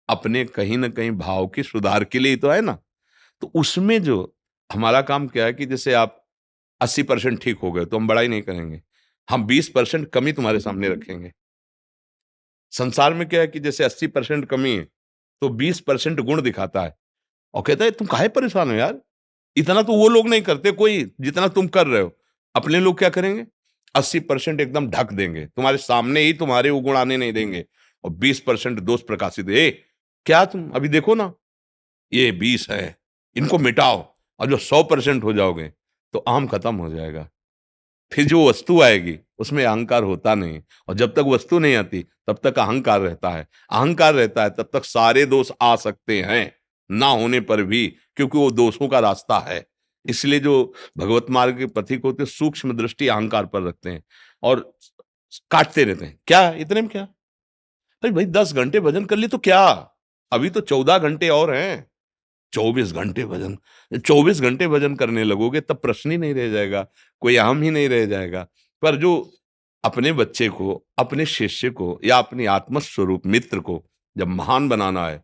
अपने कहीं ना कहीं भाव की सुधार के लिए ही तो है ना। तो उसमें जो हमारा काम क्या है कि जैसे आप 80% ठीक हो गए तो हम बड़ाई नहीं करेंगे, हम 20% कमी तुम्हारे सामने रखेंगे। संसार में क्या है कि जैसे 80% कमी है तो 20% गुण दिखाता है और कहता है तुम काहे परेशान हो यार, इतना तो वो लोग नहीं करते कोई जितना तुम कर रहे हो। अपने लोग क्या करेंगे, 80% एकदम ढक देंगे, तुम्हारे सामने ही तुम्हारे वो गुण आने नहीं देंगे, और 20% दोष प्रकाशित। क्या तुम अभी देखो ना, ये 20 है, इनको मिटाओ, और जो 100% हो जाओगे तो आम खत्म हो जाएगा। फिर जो वस्तु आएगी उसमें अहंकार होता नहीं, और जब तक वस्तु नहीं आती तब तक अहंकार रहता है। अहंकार रहता है तब तक सारे दोष आ सकते हैं ना होने पर भी, क्योंकि वो दोषों का रास्ता है। इसलिए जो भगवत मार्ग के पथिक होते सूक्ष्म दृष्टि अहंकार पर रखते हैं और काटते रहते हैं। क्या इतने में क्या, अरे भाई 10 घंटे भजन कर लिए तो क्या, अभी तो 14 घंटे और हैं। 24 घंटे भजन, 24 घंटे भजन करने लगोगे तब प्रश्न ही नहीं रह जाएगा, कोई अहम ही नहीं रह जाएगा। पर जो अपने बच्चे को, अपने शिष्य को या अपनी आत्मस्वरूप मित्र को जब महान बनाना है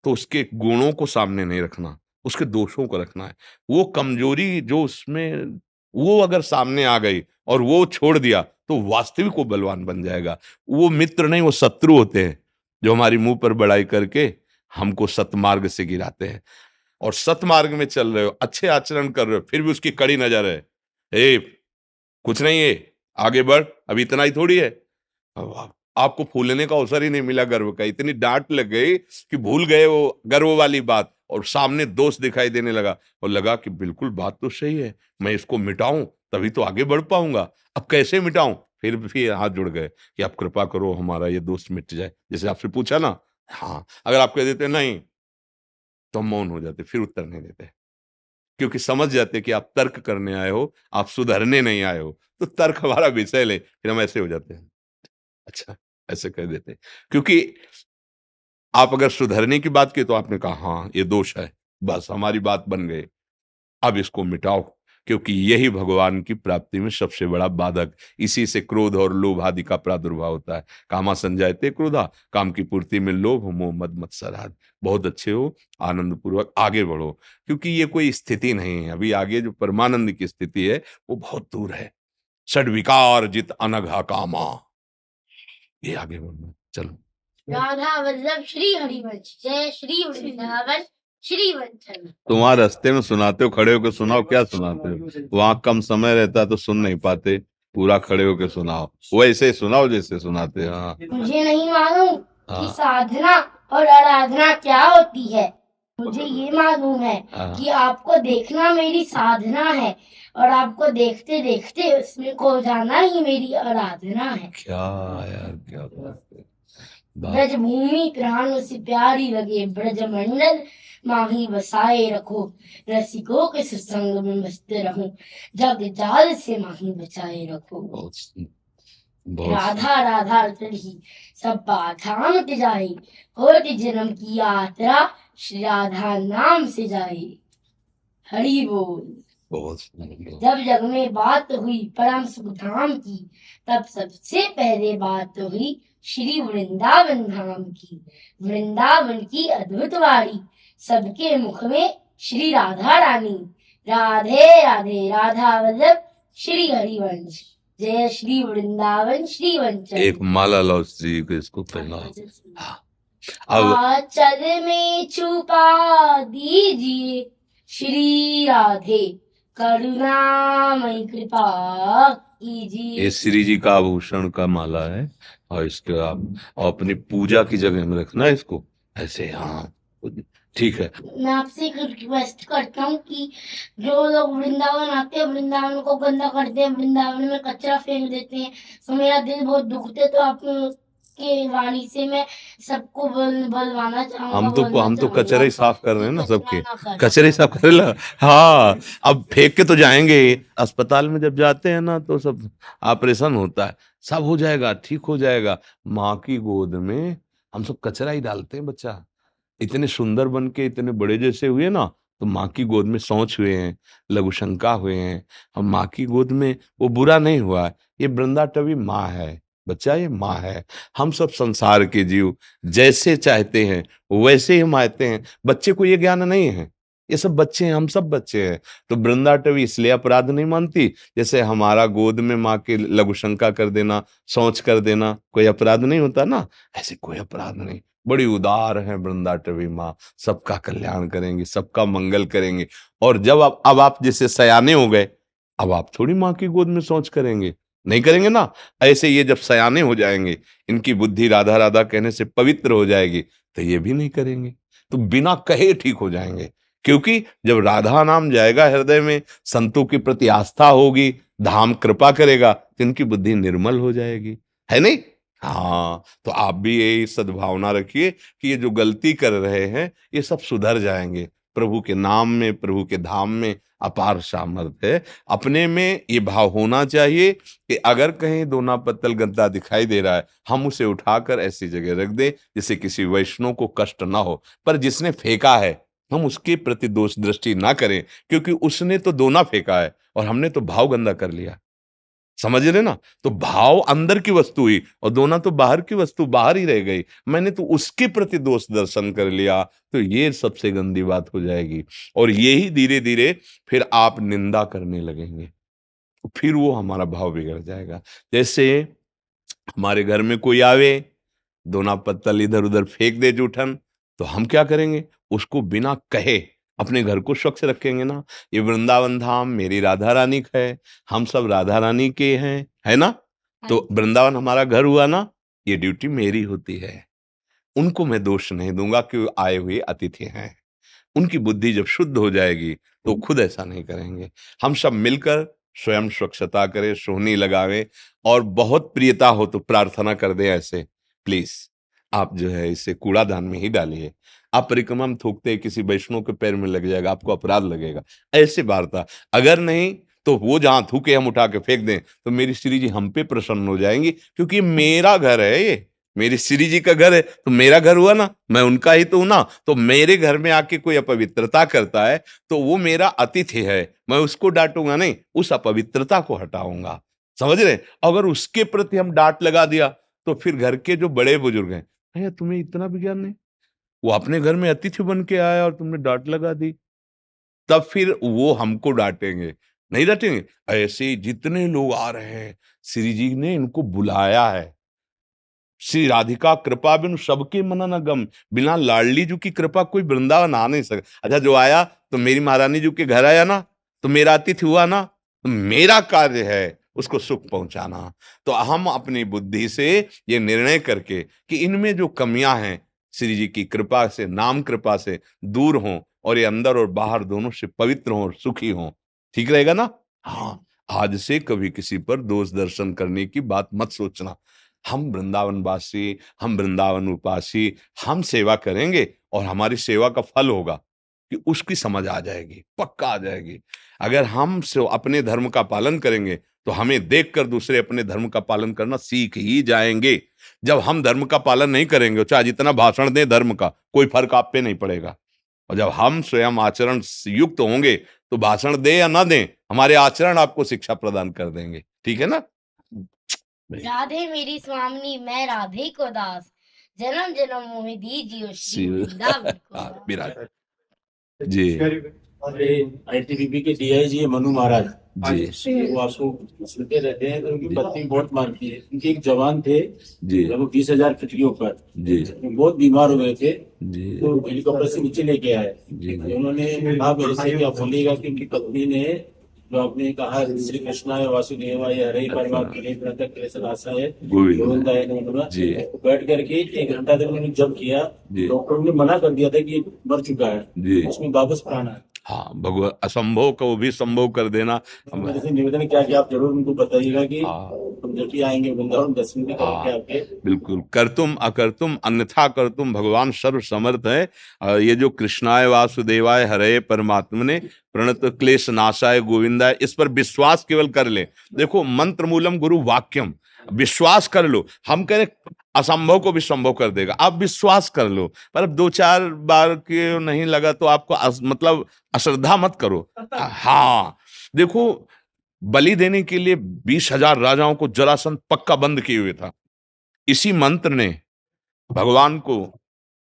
तो उसके गुणों को सामने नहीं रखना, उसके दोषों को रखना है। वो कमजोरी जो उसमें, वो अगर सामने आ गई और वो छोड़ दिया तो वास्तविक वो बलवान बन जाएगा। वो मित्र नहीं, वो शत्रु होते हैं जो हमारी मुंह पर बड़ाई करके हमको सतमार्ग से गिराते हैं। और सतमार्ग में चल रहे हो, अच्छे आचरण कर रहे हो, फिर भी उसकी कड़ी नजर है, ए कुछ नहीं है, आगे बढ़, अभी इतना ही थोड़ी है। अब आपको फूलने का अवसर ही नहीं मिला गर्व का, इतनी डांट लग गई कि भूल गए वो गर्व वाली बात, और सामने दोष दिखाई देने लगा और लगा कि बिल्कुल बात तो सही है, मैं इसको मिटाऊं तभी तो आगे बढ़ पाऊंगा। अब कैसे मिटाऊं, फिर भी हाथ जुड़ गए कि आप कृपा करो हमारा ये दोष मिट जाए। जैसे आपसे पूछा ना, हाँ, अगर आप कह देते नहीं तो हम मौन हो जाते, फिर उत्तर नहीं देते, क्योंकि समझ जाते कि आप तर्क करने आए हो, आप सुधरने नहीं आए हो। तो तर्क हमारा विषय ले, फिर हम ऐसे हो जाते हैं, अच्छा ऐसे कह देते हैं। क्योंकि आप अगर सुधरने की बात की तो आपने कहा हाँ ये दोष है, बस हमारी बात बन गई, अब इसको मिटाओ, क्योंकि यही भगवान की प्राप्ति में सबसे बड़ा बाधक। इसी से क्रोध और लोभ आदि का प्रादुर्भाव होता है। कामा संजायते क्रोधा, काम की पूर्ति में लोभ मोह मद मत्सर आदि। बहुत अच्छे हो, आनंद पूर्वक आगे बढ़ो, क्योंकि ये कोई स्थिति नहीं है। अभी आगे जो परमानंद की स्थिति है वो बहुत दूर है। षड विकार जित अनघा कामा, ये आगे बढ़ना। चलो, राधा वल्लभ श्री हरिवंश, जय श्री वृंदावन श्री वंशल। तुम्हारे रास्ते में सुनाते हो, खड़े होकर सुनाओ, क्या सुनाते हो? वहां कम समय रहता है तो सुन नहीं पाते, पूरा खड़े होकर सुनाओ, वैसे सुनाओ जैसे सुनाते हैं। हाँ, मुझे नहीं मालूम हाँ। कि साधना और आराधना क्या होती है। मुझे ये मालूम है हाँ। कि आपको देखना मेरी साधना है और आपको देखते देखते उसमें खो जाना ही मेरी आराधना है। क्या यार, क्या बात है। ब्रज भूमि प्राणों से प्यारी लगे, ब्रज मंडल माही बसाए रखो, रसिकों के सत्संग में मस्त रहूं, जग जाल से माही बचाए रखो। बहुत बहुत राधा राधा चढ़ी सब बाधा मिट जाए, होत जन्म की यात्रा श्री राधा नाम से जाए। हरि बोल। बहुत सुंदर। जब जग में बात हुई परम सुख धाम की, तब सबसे पहले बात हुई श्री वृंदावन धाम की। वृंदावन की अद्भुत वाणी, सबके मुख में श्री राधा रानी। राधे राधे राधा वल्लभ श्री हरिवंश, जय श्री वृंदावन श्री वंचन। एक माला लाओ स्त्री को, इसको पहनाओ। हाँ, अब आंचल में छुपा दीजिए श्री राधे, करुणामय कृपा कीजिए। ये श्री जी का आभूषण का माला है, और इसके आप और अपनी पूजा की जगह में रखना है इसको ऐसे। हाँ ठीक है। मैं आपसे एक रिक्वेस्ट करता हूँ कि जो लोग वृंदावन आते हैं, वृंदावन को गंदा करते हैं, वृंदावन में कचरा फेंक देते हैं, तो मेरा दिल बहुत दुखते, तो आप के वाणी से मैं सबको बलवाना चाहूंगा। हम तो कचरे ही साफ कर रहे हैं ना सबके, कचरा ना करें। कचरे ही साफ कर ला। हाँ, अब फेंक के तो जाएंगे। अस्पताल में जब जाते हैं ना तो सब ऑपरेशन होता है, सब हो जाएगा, ठीक हो जाएगा। माँ की गोद में हम सब कचरा ही डालते हैं। बच्चा इतने सुंदर बन के इतने बड़े जैसे हुए ना, तो माँ की गोद में शौच हुए हैं, लघुशंका हुए हैं। हम माँ की गोद में, वो बुरा नहीं हुआ है, ये वृंदाटवी माँ है बच्चा, ये माँ है। हम सब संसार के जीव जैसे चाहते हैं वैसे ही हम आते हैं। बच्चे को ये ज्ञान नहीं है, ये सब बच्चे हैं, हम सब बच्चे हैं। तो वृंदाटवी इसलिए अपराध नहीं मानती, जैसे हमारा गोद में माँ के लघुशंका कर देना, शौच कर देना कोई अपराध नहीं होता ना, ऐसे कोई अपराध नहीं। बड़ी उदार है वृंदाटवी माँ, सबका कल्याण करेंगी, सबका मंगल करेंगे। और जब अब आप जैसे सयाने हो गए, अब आप थोड़ी माँ की गोद में शौच करेंगे, नहीं करेंगे ना। ऐसे ये जब सयाने हो जाएंगे, इनकी बुद्धि राधा राधा कहने से पवित्र हो जाएगी, तो ये भी नहीं करेंगे, तो बिना कहे ठीक हो जाएंगे। क्योंकि जब राधा नाम जाएगा हृदय में, संतों के प्रति आस्था होगी, धाम कृपा करेगा, तो इनकी बुद्धि निर्मल हो जाएगी, है नहीं। हाँ, तो आप भी यही सद्भावना रखिए कि ये जो गलती कर रहे हैं ये सब सुधर जाएंगे। प्रभु के नाम में, प्रभु के धाम में अपार सामर्थ्य है। अपने में ये भाव होना चाहिए कि अगर कहीं दोना पत्तल गंदा दिखाई दे रहा है, हम उसे उठाकर ऐसी जगह रख दें जिससे किसी वैष्णव को कष्ट ना हो। पर जिसने फेंका है, हम उसके प्रति दोष दृष्टि ना करें, क्योंकि उसने तो दोना फेंका है और हमने तो भाव गंदा कर लिया। समझ रहे ना। तो भाव अंदर की वस्तु हुई और दोना तो बाहर की वस्तु, बाहर ही रह गई। मैंने तो उसके प्रति दोष दर्शन कर लिया, तो ये सबसे गंदी बात हो जाएगी। और यही धीरे धीरे फिर आप निंदा करने लगेंगे, तो फिर वो हमारा भाव बिगड़ जाएगा। जैसे हमारे घर में कोई आवे, दोना पत्तल इधर उधर फेंक दे जूठन, तो हम क्या करेंगे, उसको बिना कहे अपने घर को स्वच्छ रखेंगे ना। ये वृंदावन धाम मेरी राधा रानी का है, हम सब राधा रानी के हैं, है ना। तो वृंदावन हमारा घर हुआ ना, ये ड्यूटी मेरी होती है। उनको मैं दोष नहीं दूंगा कि वो आए हुए अतिथि हैं। उनकी बुद्धि जब शुद्ध हो जाएगी तो खुद ऐसा नहीं करेंगे। हम सब मिलकर स्वयं स्वच्छता करें, सोहनी लगावें, और बहुत प्रियता हो तो प्रार्थना कर दें ऐसे, प्लीज आप जो है इसे कूड़ादान में ही डालिए। आप परिक्रमा में थूकते किसी वैष्णव के पैर में लग जाएगा, आपको अपराध लगेगा। ऐसे वार्ता, अगर नहीं तो वो जहां थूके हम उठा के फेंक दें, तो मेरी श्री जी हम पे प्रसन्न हो जाएंगी, क्योंकि ये मेरा घर है, ये मेरी श्री जी का घर है, तो मेरा घर हुआ ना, मैं उनका ही तो हूं ना। तो मेरे घर में आके कोई अपवित्रता करता है तो वो मेरा अतिथि है, मैं उसको डांटूंगा नहीं, उस अपवित्रता को हटाऊंगा। समझ रहे। अगर उसके प्रति हम डांट लगा दिया तो फिर घर के जो बड़े बुजुर्ग हैं, भैया तुम्हें इतना भी ज्ञान नहीं, वो अपने घर में अतिथि बन के आया और तुमने डांट लगा दी, तब फिर वो हमको डांटेंगे, नहीं डांटेंगे। ऐसे जितने लोग आ रहे हैं, श्री जी ने इनको बुलाया है। श्री राधिका कृपा बिनु सबके मन न गम, बिना लाडली जी की कृपा कोई वृंदावन आ नहीं सकता। अच्छा, जो आया तो मेरी महारानी जी के घर आया ना, तो मेरा अतिथि हुआ ना, तो मेरा कार्य है उसको सुख पहुंचाना। तो हम अपनी बुद्धि से ये निर्णय करके कि इनमें जो कमियां हैं, श्री जी की कृपा से, नाम कृपा से दूर हों, और ये अंदर और बाहर दोनों से पवित्र हों और सुखी हों, ठीक रहेगा ना। हाँ, आज से कभी किसी पर दोष दर्शन करने की बात मत सोचना। हम वृंदावन वासी, हम वृंदावन उपासी, हम सेवा करेंगे और हमारी सेवा का फल होगा कि उसकी समझ आ जाएगी, पक्का आ जाएगी। अगर हम अपने धर्म का पालन करेंगे तो हमें देखकर दूसरे अपने धर्म का पालन करना सीख ही जाएंगे। जब हम धर्म का पालन नहीं करेंगे, चाहे जितना भाषण दें धर्म का, कोई फर्क आप पे नहीं पड़ेगा। और जब हम स्वयं आचरण युक्त होंगे तो भाषण दें या ना दें, हमारे आचरण आपको शिक्षा प्रदान कर देंगे। ठीक है ना? राधे मेरी स्वामिनी मैं राधे को दास, जन्म जन्म मोहि दीजियो श्री वृंदावन को दास। विराट जी आईटीबीपी के डीआईजी है मनु महाराज जी वो आपको सुनते रहते हैं, तो उनकी पत्नी बहुत मानती है। उनके एक जवान थे जी लगभग 20,000 फीट के ऊपर, जी वो बहुत बीमार हो गए थे, जी तो हेलीकॉप्टर से नीचे लेके आए। जी तो उन्होंने कहा मेरे से कि आप बोलिएगा कि उनकी पत्नी ने जो आपने कहा श्री कृष्णाय वासुदेवाय हरे परमात्मने प्रणतः क्लेशनाशाय गोविंदाय नमः नमः, जी तो बैठ करके 1 घंटा तक उन्होंने जप किया। जी डॉक्टर ने मना कर दिया था कि ये मर चुका है, जी उसमें वापस प्राण आया। हाँ, भगवान असंभव को भी संभव कर देना। मेरे से निवेदन किया कि आप जरूर उनको बताइएगा कि हाँ हम जब भी आएंगे वृंदावन दर्शन भी करेंगे आपके। बिल्कुल, करतुम अकर्तुम अन्यथा करतुम, भगवान सर्व समर्थ है। ये जो कृष्णाय वासुदेवाय हरे परमात्मने प्रणत क्लेश नाशाय गोविंदाय, इस पर विश्वास केवल कर ले। देखो, मंत्र मूलम गुरु वाक्यम, विश्वास कर लो। हम कह रहे असंभव को भी संभव कर देगा, आप विश्वास कर लो। पर अब 2-4 बार के नहीं लगा तो आपको मतलब अश्रद्धा मत करो। हाँ, देखो, बलि देने के लिए 20,000 राजाओं को जरासंध पक्का बंद किए हुए था। इसी मंत्र ने भगवान को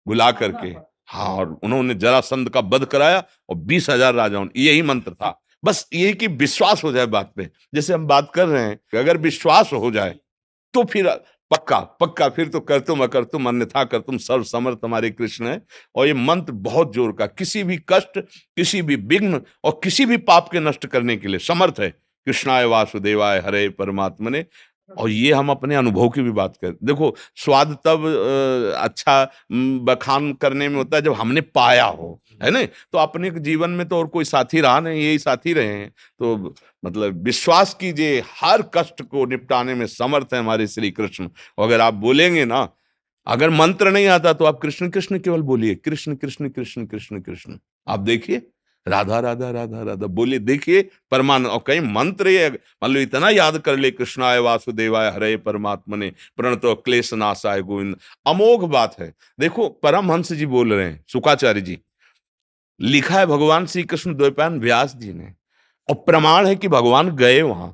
बुला करके, हाँ, और उन्होंने जरासंध का वध कराया और 20,000 राजाओं, यही मंत्र था। बस ये कि विश्वास हो जाए बात पे। जैसे हम बात कर रहे हैं कि अगर विश्वास हो जाए तो फिर पक्का पक्का, फिर तो कर तुम अकर तुम अन्यथा कर तुम, सर्व समर्थ हमारे कृष्ण है। और ये मंत्र बहुत जोर का, किसी भी कष्ट, किसी भी विघ्न और किसी भी पाप के नष्ट करने के लिए समर्थ है। कृष्णाय वासुदेवाय हरे परमात्मने। और ये हम अपने अनुभव की भी बात करें। देखो, स्वाद तब अच्छा बखान करने में होता है जब हमने पाया हो, है ना? तो अपने जीवन में तो और कोई साथी रहा नहीं, यही साथी रहे हैं। तो मतलब विश्वास कीजिए, हर कष्ट को निपटाने में समर्थ है हमारे श्री कृष्ण। और अगर आप बोलेंगे ना, अगर मंत्र नहीं आता तो आप कृष्ण कृष्ण केवल बोलिए, कृष्ण कृष्ण कृष्ण कृष्ण कृष्ण। आप देखिए, राधा राधा राधा राधा बोलिए, देखिए परमानंद। और कहीं मंत्र ये मान लो इतना याद कर ले, कृष्णाय वासुदेवाय हरे परमात्मने प्रणतो क्लेश नाशाय गोविंद, अमोघ बात है। देखो, परमहंस जी बोल रहे हैं, शुकाचार्य जी, लिखा है भगवान श्री कृष्ण द्वैपायन व्यास जी ने, और प्रमाण है कि भगवान गए वहां,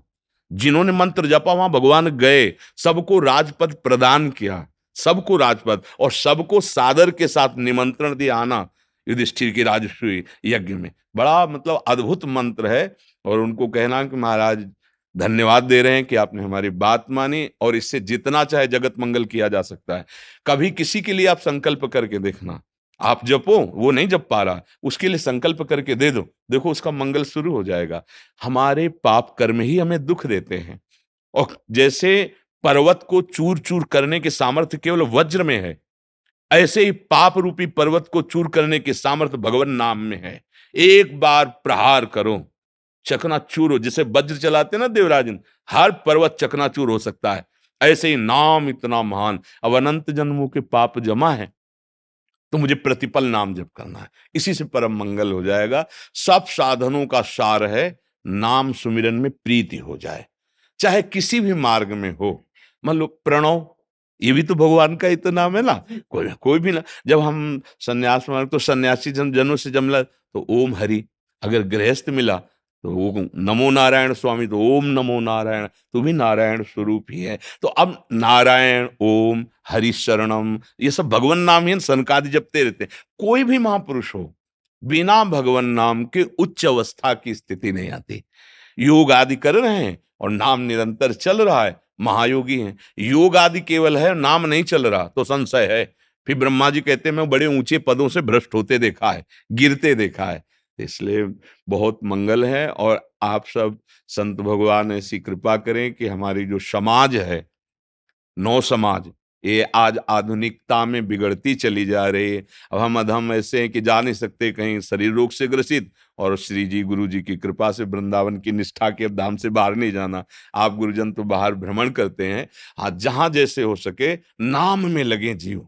जिन्होंने मंत्र जपा वहां भगवान गए, सबको राजपद प्रदान किया, सबको राजपद, और सबको सादर के साथ निमंत्रण दिया आना युधिष्ठिर की राजसूय यज्ञ में। बड़ा मतलब अद्भुत मंत्र है। और उनको कहना कि महाराज धन्यवाद दे रहे हैं कि आपने हमारी बात मानी, और इससे जितना चाहे जगत मंगल किया जा सकता है। कभी किसी के लिए आप संकल्प करके देखना, आप जपो, वो नहीं जप पा रहा, उसके लिए संकल्प करके दे दो, देखो उसका मंगल शुरू हो जाएगा। हमारे पाप कर्म ही हमें दुख देते हैं। और जैसे पर्वत को चूर चूर करने के सामर्थ्य केवल वज्र में है, ऐसे ही पाप रूपी पर्वत को चूर करने के सामर्थ्य भगवान नाम में है। एक बार प्रहार करो, चकनाचूर हो। जैसे वज्र चलाते ना देवराजन, हर पर्वत चकनाचूर हो सकता है। ऐसे ही नाम इतना महान। अब अनंत जन्मों के पाप जमा है तो मुझे प्रतिपल नाम जप करना है, इसी से परम मंगल हो जाएगा। सब साधनों का सार है नाम सुमिरन में प्रीति हो जाए, चाहे किसी भी मार्ग में हो। मान लो प्रणव, ये भी तो भगवान का ही तो नाम है ना। कोई भी ना, जब हम सन्यास मांग तो सन्यासी जनों से जमला तो ओम हरि, अगर गृहस्थ मिला तो वो नमो नारायण स्वामी, तो ओम नमो नारायण, तू भी नारायण स्वरूप ही है। तो अब नारायण, ओम, हरि शरणम, ये सब भगवान नाम ही सनकादि जपते रहते हैं। कोई भी महापुरुष हो, बिना भगवान नाम के उच्च अवस्था की स्थिति नहीं आती। योग आदि कर रहे हैं और नाम निरंतर चल रहा है, महायोगी हैं। योग आदि केवल है, नाम नहीं चल रहा तो संशय है। फिर ब्रह्मा जी कहते हैं मैं बड़े ऊंचे पदों से भ्रष्ट होते देखा है, गिरते देखा है। इसलिए बहुत मंगल है। और आप सब संत भगवान ऐसी कृपा करें कि हमारी जो समाज है, नौ समाज, ये आज आधुनिकता में बिगड़ती चली जा रही है। अब हम अधम ऐसे हैं कि जा नहीं सकते कहीं, शरीर रोग से ग्रसित, और श्री जी गुरु जी की कृपा से वृंदावन की निष्ठा के अब धाम से बाहर नहीं जाना। आप गुरुजन तो बाहर भ्रमण करते हैं, हाँ, जहां जैसे हो सके नाम में लगे जीव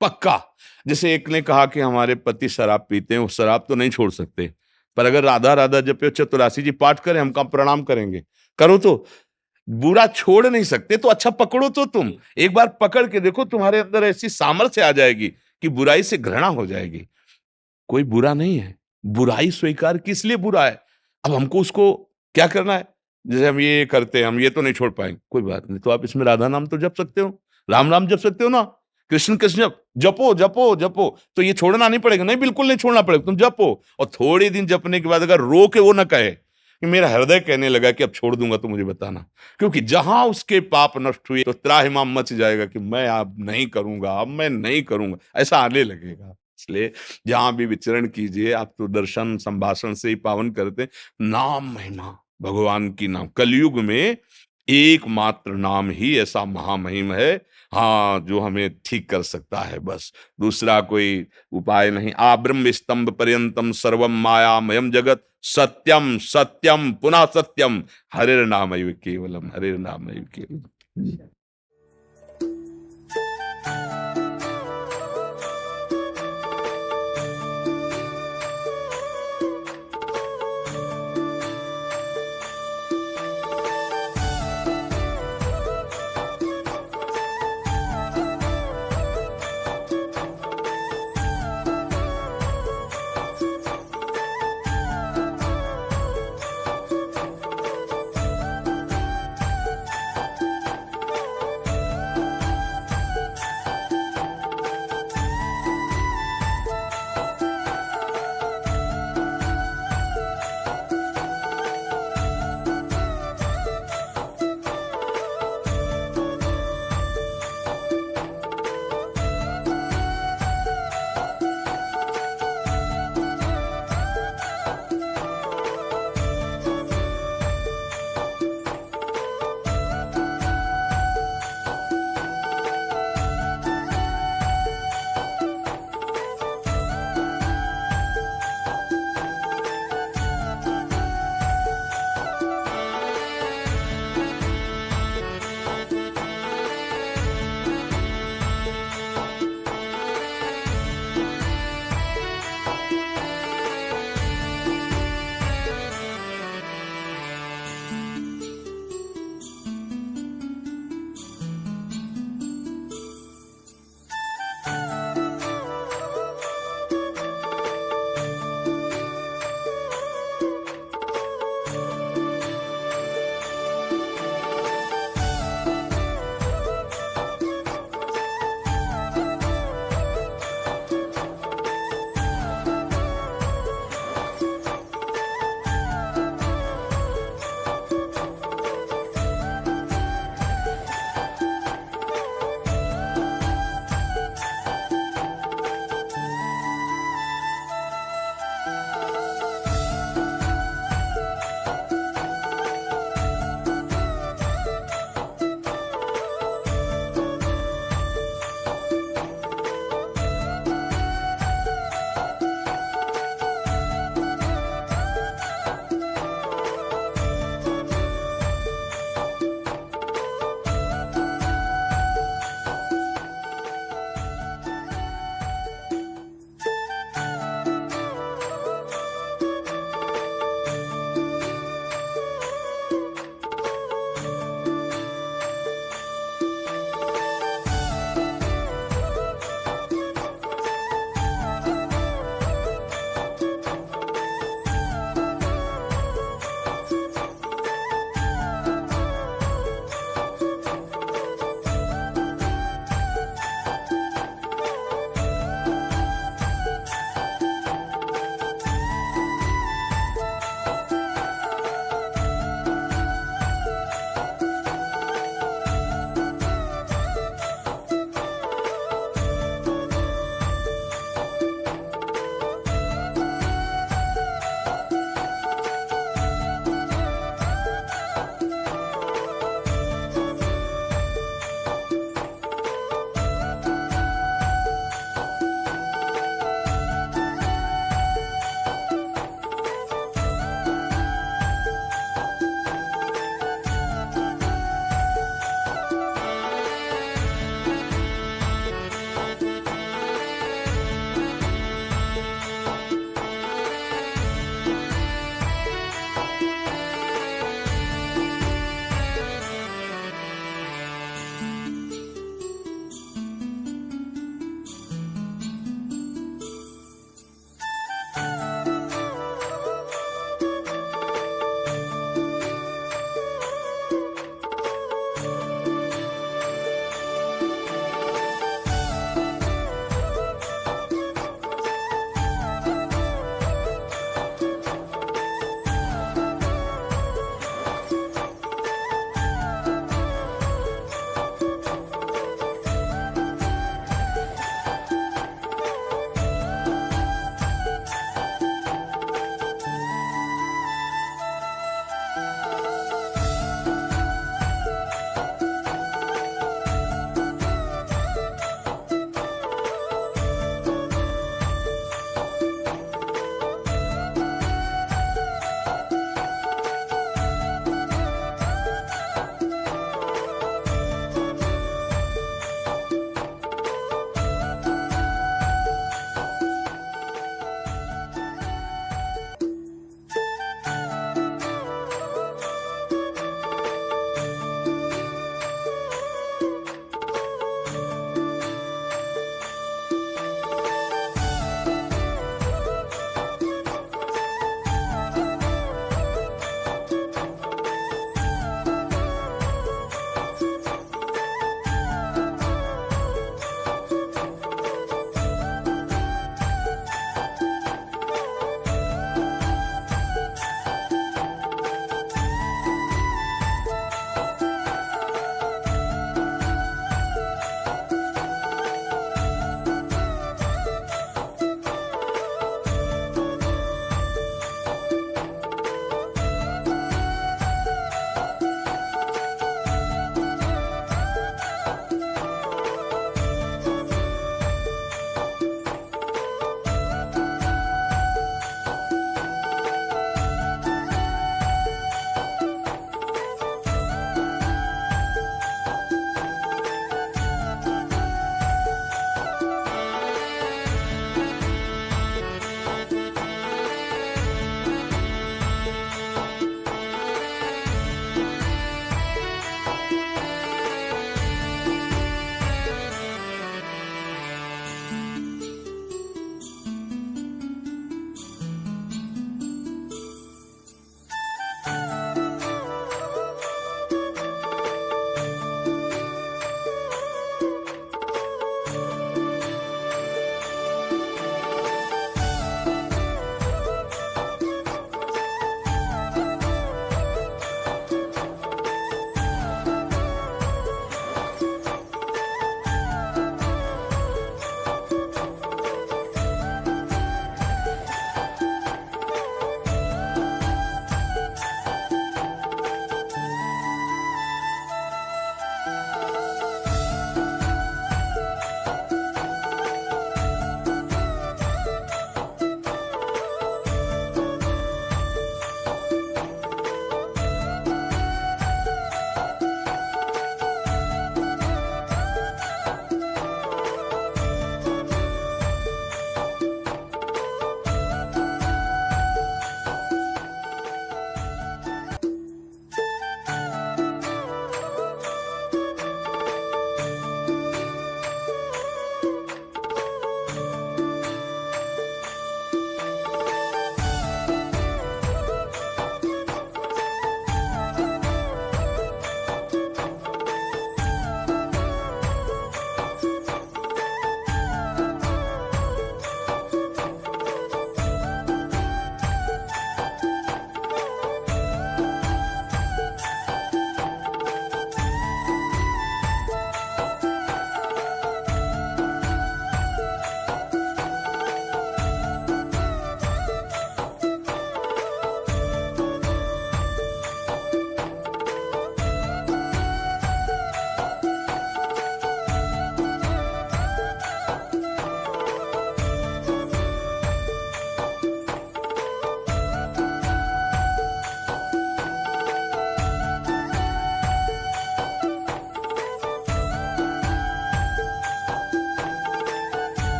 पक्का। जैसे एक ने कहा कि हमारे पति शराब पीते हैं, वो शराब तो नहीं छोड़ सकते, पर अगर राधा राधा जपे चतुरासी जी पाठ करें, हम कहाँ प्रणाम करेंगे, करो तो बुरा छोड़ नहीं सकते तो अच्छा पकड़ो तो तुम एक बार पकड़ के देखो, तुम्हारे अंदर ऐसी सामर्थ्य आ जाएगी कि बुराई से घृणा हो जाएगी। कोई बुरा नहीं है, बुराई स्वीकार किस लिए बुरा है? अब हमको उसको क्या करना है? जैसे हम ये करते हैं, हम ये तो नहीं छोड़ पाएंगे, कोई बात नहीं, तो आप इसमें राधा नाम तो जप सकते हो, राम नाम जप सकते हो ना, कृष्ण कृष्ण जपो जपो जपो, तो ये छोड़ना नहीं पड़ेगा। नहीं, बिल्कुल नहीं छोड़ना पड़ेगा, तुम जपो। और थोड़े दिन जपने के बाद अगर रो के वो ना कहे कि मेरा हृदय कहने लगा कि अब छोड़ दूंगा, तो मुझे बताना, क्योंकि जहां उसके पाप नष्ट हुए तो त्राहिमाम मच जाएगा कि मैं अब नहीं करूंगा, अब मैं नहीं करूंगा, ऐसा आने लगेगा। इसलिए जहां भी विचरण कीजिए, आप तो दर्शन संभाषण से ही पावन करते, नाम महिमा भगवान की नाम, कलयुग में एकमात्र नाम ही ऐसा महामहिम है, हाँ, जो हमें ठीक कर सकता है, बस दूसरा कोई उपाय नहीं। आ ब्रह्म स्तंभ पर्यंतम सर्वम मायामयम जगत, सत्यम सत्यम पुनः सत्यम, हरे नाम केवलम, हरे नाम केवलम।